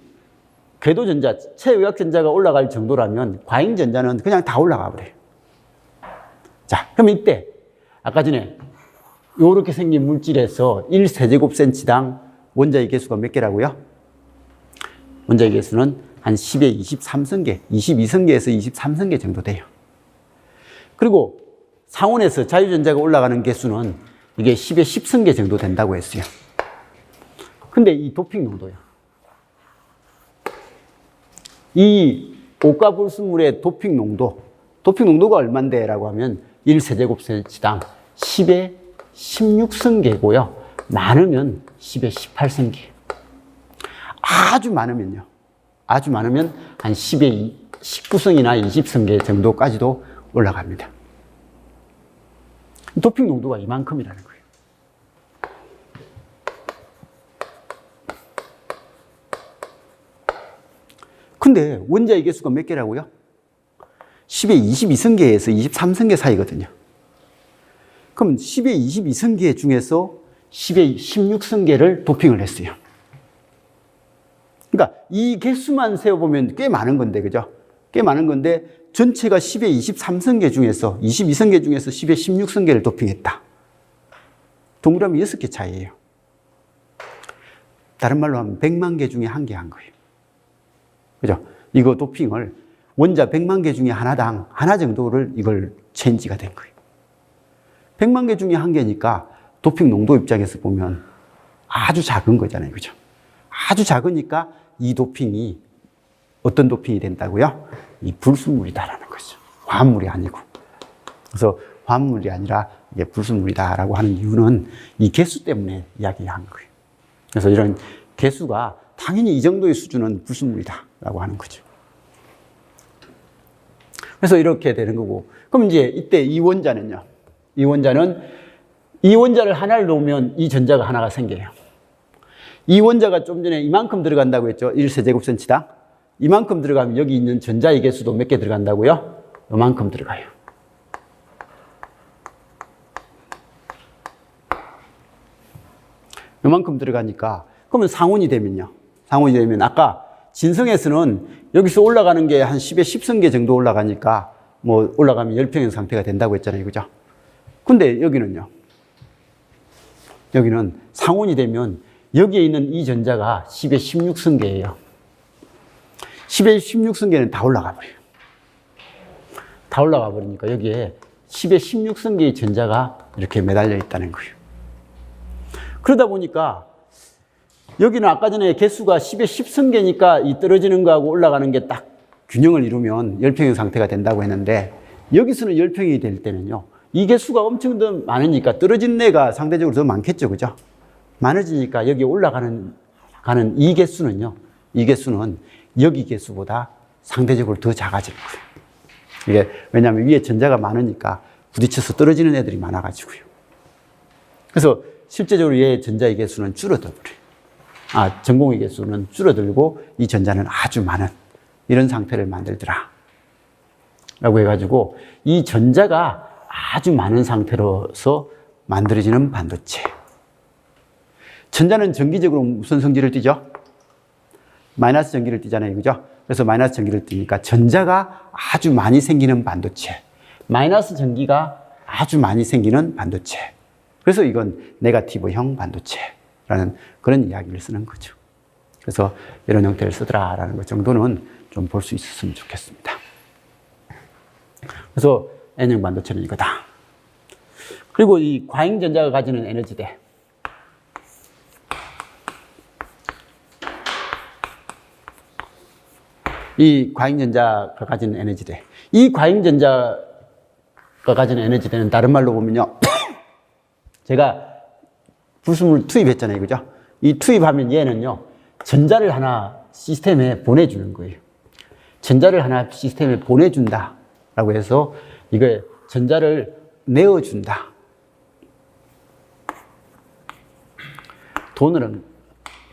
궤도전자, 체외곽전자가 올라갈 정도라면 과잉전자는 그냥 다 올라가 버려요. 자, 그럼 이때 아까 전에 이렇게 생긴 물질에서 1세제곱센치당 원자의 개수가 몇 개라고요? 원자의 개수는 한 10에 23승계, 22승계에서 23승계 정도 돼요. 그리고 상온에서 자유전자가 올라가는 개수는 이게 10에 10승계 정도 된다고 했어요. 근데 이 도핑 농도요. 이 오가 불순물의 도핑 농도가 얼만데? 라고 하면 1세제곱센치당 10의 16승계고요. 많으면 10의 18승계. 아주 많으면 한 10의 19승이나 20승계 정도까지도 올라갑니다. 도핑 농도가 이만큼이라는 거예요. 근데 원자의 개수가 몇 개라고요? 10의 22승계에서 23승계 사이거든요. 그럼 10의 22승계 중에서 10의 16승계를 도핑을 했어요. 그러니까 이 개수만 세어보면 꽤 많은 건데, 그죠? 꽤 많은 건데, 전체가 10의 23승계 중에서, 22승계 중에서 10의 16승계를 도핑했다. 동그라미 6개 차이예요. 다른 말로 하면 100만 개 중에 한 개 한 거예요. 그죠? 이거 도핑을 원자 100만 개 중에 하나당 하나 정도를 이걸 체인지가 된 거예요. 100만 개 중에 한 개니까 도핑 농도 입장에서 보면 아주 작은 거잖아요. 그죠? 아주 작으니까 이 도핑이 어떤 도핑이 된다고요? 이 불순물이다라는 거죠. 화합물이 아니고. 그래서 화합물이 아니라 이게 불순물이다라고 하는 이유는 이 개수 때문에 이야기한 거예요. 그래서 이런 개수가 당연히 이 정도의 수준은 불순물이다라고 하는 거죠. 그래서 이렇게 되는 거고. 그럼 이제 이때 이 원자는요. 이 원자를 하나를 놓으면 이 전자가 하나가 생겨요. 이 원자가 좀 전에 이만큼 들어간다고 했죠. 1세제곱센치당. 이만큼 들어가면 여기 있는 전자의 개수도 몇 개 들어간다고요? 이만큼 들어가요. 이만큼 들어가니까 그러면 상온이 되면요. 상온이 되면 아까 진성에서는 여기서 올라가는 게 한 10의 10승계 정도 올라가니까 뭐 올라가면 열평형 상태가 된다고 했잖아요. 그죠? 근데 여기는요. 여기는 상온이 되면 여기에 있는 이 전자가 10의 16승계예요. 10의 16승계는 다 올라가 버려요. 다 올라가 버리니까 여기에 10의 16승계의 전자가 이렇게 매달려 있다는 거예요. 그러다 보니까 여기는 아까 전에 개수가 10의 10승계니까 이 떨어지는 거하고 올라가는 게 딱 균형을 이루면 열평형 상태가 된다고 했는데 여기서는 열평이 될 때는요. 이 개수가 엄청 더 많으니까 떨어진 애가 상대적으로 더 많겠죠. 그죠? 많아지니까 여기 올라가는 이 개수는요. 이 개수는 여기 개수보다 상대적으로 더 작아지는 거예요. 이게 왜냐하면 위에 전자가 많으니까 부딪혀서 떨어지는 애들이 많아가지고요. 그래서 실제적으로 얘 전자의 개수는 줄어들어요. 전공의 개수는 줄어들고 이 전자는 아주 많은 이런 상태를 만들더라. 라고 해가지고 이 전자가 아주 많은 상태로서 만들어지는 반도체. 전자는 정기적으로 무슨 성질을 띠죠? 마이너스 전기를 띠잖아요. 그죠? 그래서 마이너스 전기를 띠니까 전자가 아주 많이 생기는 반도체. 마이너스 전기가 아주 많이 생기는 반도체. 그래서 이건 네거티브형 반도체라는 그런 이야기를 쓰는 거죠. 그래서 이런 형태를 쓰더라라는 것 정도는 좀 볼 수 있었으면 좋겠습니다. 그래서 N형 반도체는 이거다. 그리고 이 과잉전자가 가지는 에너지대. 이 과잉전자가 가지는 에너지대. 이 과잉전자가 가지는 에너지대는 다른 말로 보면요. 제가 불순물 투입했잖아요. 그죠? 이 투입하면 얘는요. 전자를 하나 시스템에 보내주는 거예요. 전자를 하나 시스템에 보내준다. 라고 해서 이거 전자를 내어준다.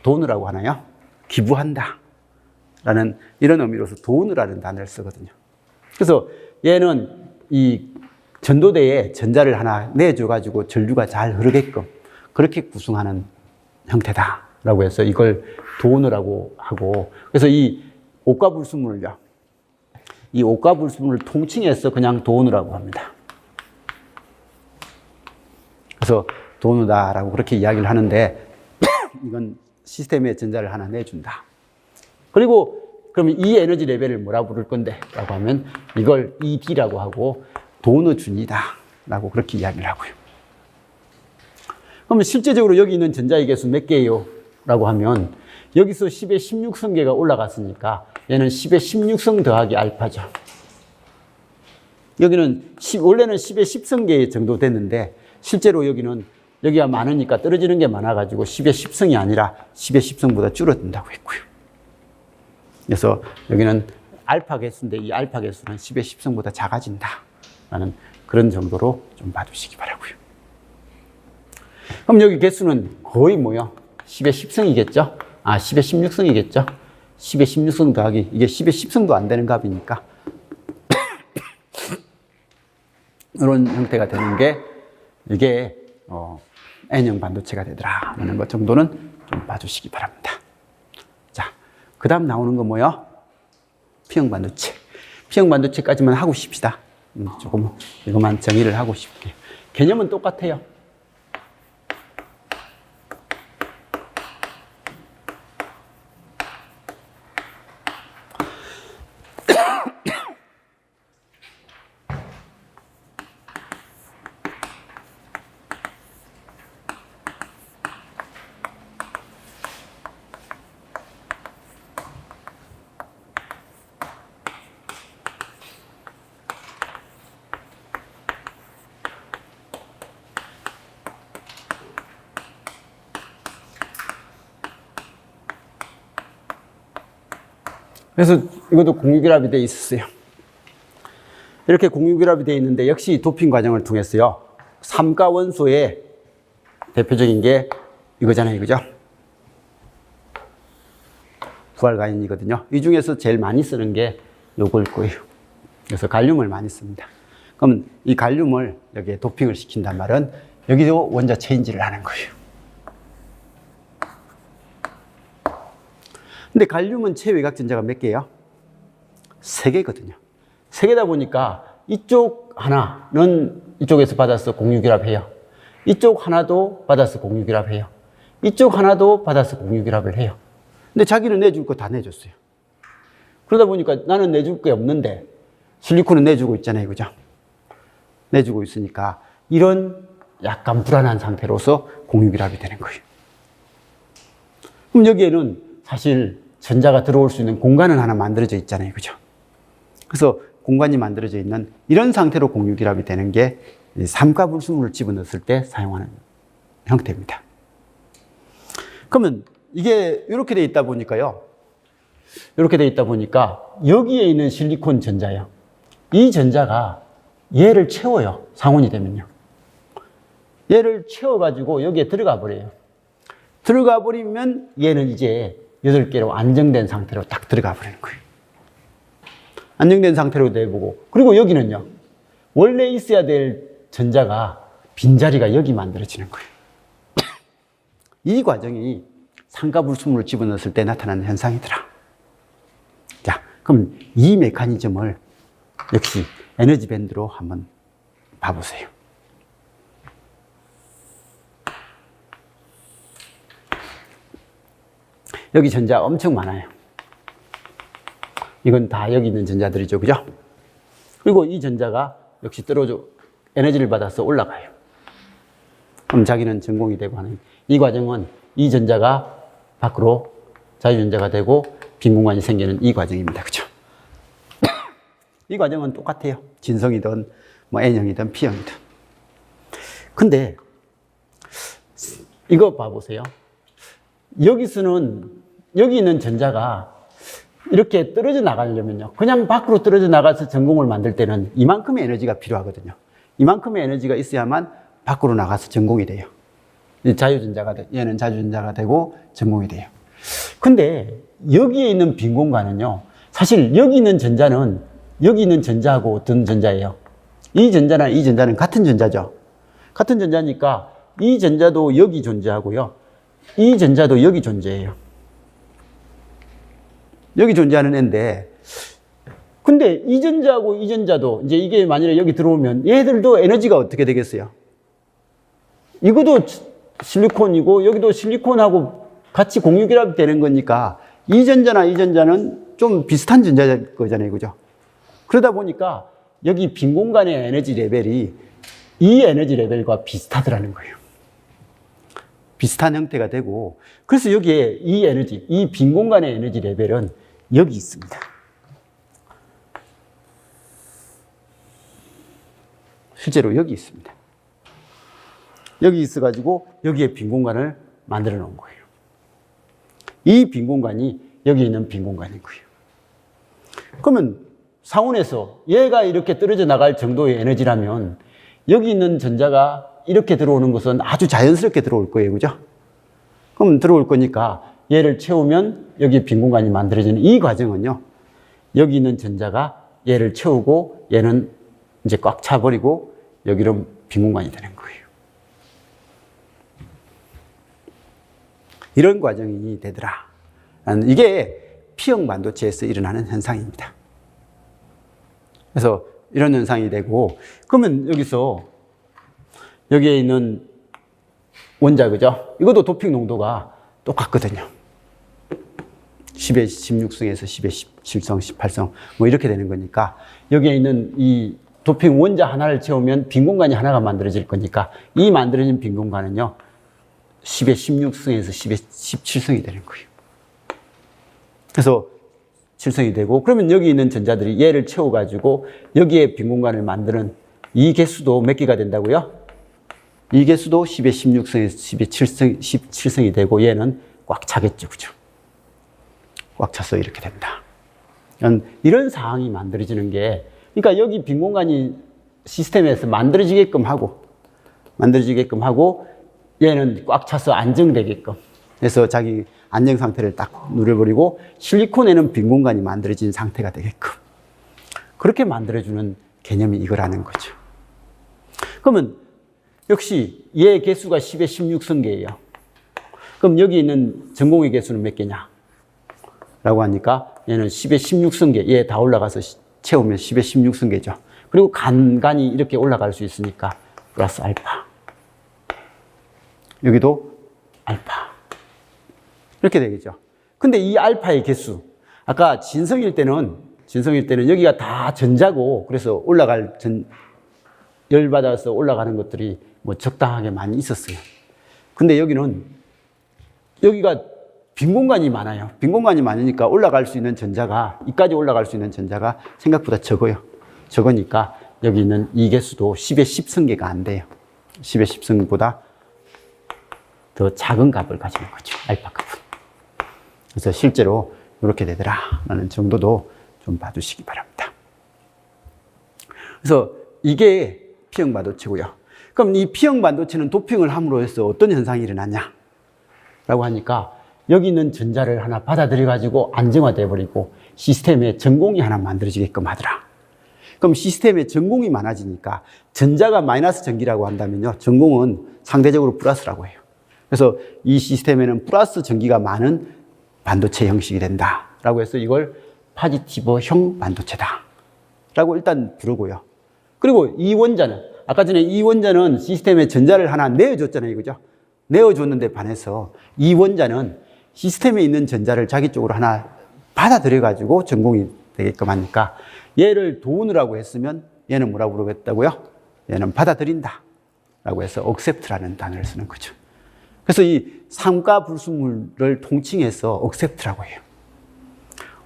돈이라고 하나요? 기부한다. 라는 이런 의미로서 돈이라는 단어를 쓰거든요. 그래서 얘는 이 전도대에 전자를 하나 내줘가지고 전류가 잘 흐르게끔 그렇게 구성하는 형태다. 라고 해서 이걸 돈이라고 하고, 그래서 이 옥가불순물을요. 이 옥가불순물을 통칭해서 그냥 돈이라고 합니다. 그래서 돈이다라고 그렇게 이야기를 하는데 이건 시스템에 전자를 하나 내준다. 그리고 그러면 이 에너지 레벨을 뭐라고 부를 건데? 라고 하면 이걸 ED라고 하고 돈의 준이다. 라고 그렇게 이야기를 하고요. 그러면 실제적으로 여기 있는 전자의 개수 몇 개예요? 라고 하면 여기서 10의 16성계가 올라갔으니까 얘는 10의 16성 더하기 알파죠. 여기는 원래는 10의 10성계 정도 됐는데 실제로 여기는 여기가 많으니까 떨어지는 게 많아가지고 10의 10성이 아니라 10의 10성보다 줄어든다고 했고요. 그래서 여기는 알파 개수인데 이 알파 개수는 10의 10성보다 작아진다라는 그런 정도로 좀 봐주시기 바라고요. 그럼 여기 개수는 거의 뭐요? 10의 10성이겠죠? 10의 16성이겠죠? 10의 16성 더하기 이게 10의 10성도 안 되는 값이니까 이런 형태가 되는 게 이게 N형 반도체가 되더라 하는 것 정도는 좀 봐주시기 바랍니다. 자, 그 다음 나오는 거 뭐요? P형 반도체. P형 반도체까지만 하고 싶시다. 조금 이것만 정의를 하고 싶게. 개념은 똑같아요. 그래서 이것도 공유결합이 되어 있었어요. 이렇게 공유결합이 되어 있는데 역시 도핑 과정을 통했어요. 삼가 원소의 대표적인 게 이거잖아요. 그죠? 부활가인이거든요. 이 중에서 제일 많이 쓰는 게 요걸 거예요. 그래서 갈륨을 많이 씁니다. 그럼 이 갈륨을 여기에 도핑을 시킨단 말은 여기도 원자 체인지를 하는 거예요. 근데 갈륨은 체외곽 전자가 몇 개예요? 3개거든요. 3개다 보니까 이쪽 하나는 이쪽에서 받아서 공유결합해요. 이쪽 하나도 받아서 공유결합해요. 이쪽 하나도 받아서 공유결합을 해요. 근데 자기는 내줄 거 다 내줬어요. 그러다 보니까 나는 내줄 게 없는데 실리콘은 내주고 있잖아요. 그죠? 내주고 있으니까 이런 약간 불안한 상태로서 공유결합이 되는 거예요. 그럼 여기에는 사실 전자가 들어올 수 있는 공간은 하나 만들어져 있잖아요. 그죠? 그래서 공간이 만들어져 있는 이런 상태로 공유결합이 되는 게 삼가불순물을 집어넣었을 때 사용하는 형태입니다. 그러면 이게 이렇게 돼 있다 보니까요. 이렇게 돼 있다 보니까 여기에 있는 실리콘 전자요. 이 전자가 얘를 채워요. 상온이 되면요. 얘를 채워가지고 여기에 들어가 버려요. 들어가 버리면 얘는 이제 8개로 안정된 상태로 딱 들어가 버리는 거예요. 안정된 상태로 내보고. 그리고 여기는요. 원래 있어야 될 전자가 빈자리가 여기 만들어지는 거예요. 이 과정이 삼가불순물을 집어넣었을 때 나타나는 현상이더라. 자, 그럼 이 메커니즘을 역시 에너지 밴드로 한번 봐보세요. 여기 전자 엄청 많아요. 이건 다 여기 있는 전자들이죠. 그죠? 그리고 이 전자가 역시 떨어져 에너지를 받아서 올라가요. 그럼 자기는 전공이 되고 하는 이 과정은 이 전자가 밖으로 자유전자가 되고 빈 공간이 생기는 이 과정입니다. 그죠? 이 과정은 똑같아요. 진성이든 뭐 N형이든 P형이든. 근데 이거 봐보세요. 여기서는 여기 있는 전자가 이렇게 떨어져 나가려면요. 그냥 밖으로 떨어져 나가서 전공을 만들 때는 이만큼의 에너지가 필요하거든요. 이만큼의 에너지가 있어야만 밖으로 나가서 전공이 돼요. 자유전자가 얘는 자유전자가 되고 전공이 돼요. 근데 여기에 있는 빈 공간은요. 사실 여기 있는 전자는 여기 있는 전자하고 어떤 전자예요? 이 전자나 이 전자는 같은 전자죠. 같은 전자니까 이 전자도 여기 존재하고요. 이 전자도 여기 존재해요. 여기 존재하는 애인데, 근데 이 전자하고 이 전자도 이제 이게 만약에 여기 들어오면 얘들도 에너지가 어떻게 되겠어요? 이것도 실리콘이고 여기도 실리콘하고 같이 공유결합이 되는 거니까 이 전자나 이 전자는 좀 비슷한 전자일 거잖아요. 그죠? 그러다 보니까 여기 빈 공간의 에너지 레벨이 이 에너지 레벨과 비슷하더라는 거예요. 비슷한 형태가 되고, 그래서 여기에 이 에너지, 이 빈 공간의 에너지 레벨은 여기 있습니다. 실제로 여기 있습니다. 여기 있어가지고 여기에 빈 공간을 만들어 놓은 거예요. 이 빈 공간이 여기 있는 빈 공간이고요. 그러면 상온에서 얘가 이렇게 떨어져 나갈 정도의 에너지라면 여기 있는 전자가 이렇게 들어오는 것은 아주 자연스럽게 들어올 거예요. 그죠? 그럼 들어올 거니까 얘를 채우면 여기 빈 공간이 만들어지는 이 과정은요. 여기 있는 전자가 얘를 채우고 얘는 이제 꽉 차버리고 여기로 빈 공간이 되는 거예요. 이런 과정이 되더라. 이게 P형 반도체에서 일어나는 현상입니다. 그래서 이런 현상이 되고, 그러면 여기서 여기에 있는 원자, 그죠? 이것도 도핑 농도가 똑같거든요. 10의 16승에서 10의 17성, 18성, 뭐 이렇게 되는 거니까, 여기에 있는 이 도핑 원자 하나를 채우면 빈 공간이 하나가 만들어질 거니까, 이 만들어진 빈 공간은요, 10의 16승에서 10의 17승이 되는 거예요. 그래서 7승이 되고, 그러면 여기 있는 전자들이 얘를 채워가지고 여기에 빈 공간을 만드는 이 개수도 몇 개가 된다고요? 이 개수도 10의 16승에서 10의 17승이 되고 얘는 꽉 차겠죠. 그죠? 꽉 차서 이렇게 된다. 이런 상황이 만들어지는 게, 그러니까 여기 빈 공간이 시스템에서 만들어지게끔 하고 얘는 꽉 차서 안정되게끔 해서 자기 안정 상태를 딱 누려버리고 실리콘에는 빈 공간이 만들어진 상태가 되게끔 그렇게 만들어주는 개념이 이거라는 거죠. 그러면 역시 얘 개수가 10의 16승계예요. 그럼 여기 있는 전공의 개수는 몇 개냐? 라고 하니까 얘는 10의 16승계, 얘 다 올라가서 채우면 10의 16승계죠. 그리고 간간히 이렇게 올라갈 수 있으니까 플러스 알파. 여기도 알파. 이렇게 되겠죠. 근데 이 알파의 개수, 아까 진성일 때는 여기가 다 전자고, 그래서 열받아서 올라가는 것들이 뭐 적당하게 많이 있었어요. 근데 여기는, 여기가 빈 공간이 많아요. 빈 공간이 많으니까 올라갈 수 있는 전자가, 이까지 올라갈 수 있는 전자가 생각보다 적어요. 적으니까 여기 있는 이 개수도 10의 10승계가 안 돼요. 10의 10승보다 더 작은 값을 가지는 거죠. 알파 값은. 그래서 실제로 이렇게 되더라라는 정도도 좀 봐두시기 바랍니다. 그래서 이게 P형 반도체고요. 그럼 이 P형 반도체는 도핑을 함으로 해서 어떤 현상이 일어나냐? 라고 하니까 여기 있는 전자를 하나 받아들여 가지고 안정화돼 버리고 시스템에 전공이 하나 만들어지게끔 하더라. 그럼 시스템에 전공이 많아지니까 전자가 마이너스 전기라고 한다면요. 전공은 상대적으로 플러스라고 해요. 그래서 이 시스템에는 플러스 전기가 많은 반도체 형식이 된다라고 해서 이걸 파지티브형 반도체다라고 일단 부르고요. 그리고 이 원자는 아까 전에 이 원자는 시스템에 전자를 하나 내어줬잖아요. 그죠? 내어줬는데 반해서 이 원자는 시스템에 있는 전자를 자기 쪽으로 하나 받아들여 가지고 전공이 되게끔 하니까 얘를 도우느라고 했으면 얘는 뭐라고 부르겠다고요? 얘는 받아들인다 라고 해서 accept라는 단어를 쓰는 거죠. 그래서 이 상가 불순물을 통칭해서 accept라고 해요.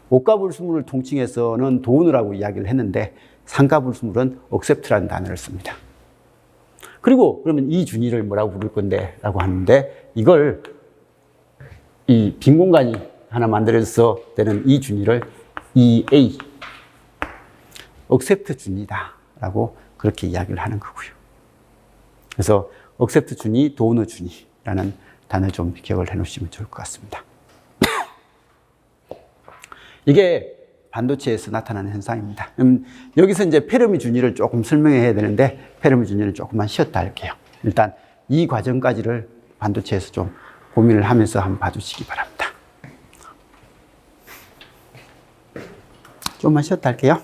오가 불순물을 통칭해서는 도우느라고 이야기를 했는데 상가 불순물은 accept라는 단어를 씁니다. 그리고 그러면 이 준위를 뭐라고 부를 건데 라고 하는데 이걸 이 빈 공간이 하나 만들어서 되는 이 준위를 EA accept 준위다 라고 그렇게 이야기를 하는 거고요. 그래서 accept 준위, 도우너 준위라는 단어 좀 기억을 해 놓으시면 좋을 것 같습니다. 이게 반도체에서 나타나는 현상입니다. 여기서 이제 페르미 준위를 조금 설명해야 되는데 페르미 준위를 조금만 쉬었다 할게요. 일단 이 과정까지를 반도체에서 좀 고민을 하면서 한번 봐주시기 바랍니다. 좀만 쉬었다 할게요.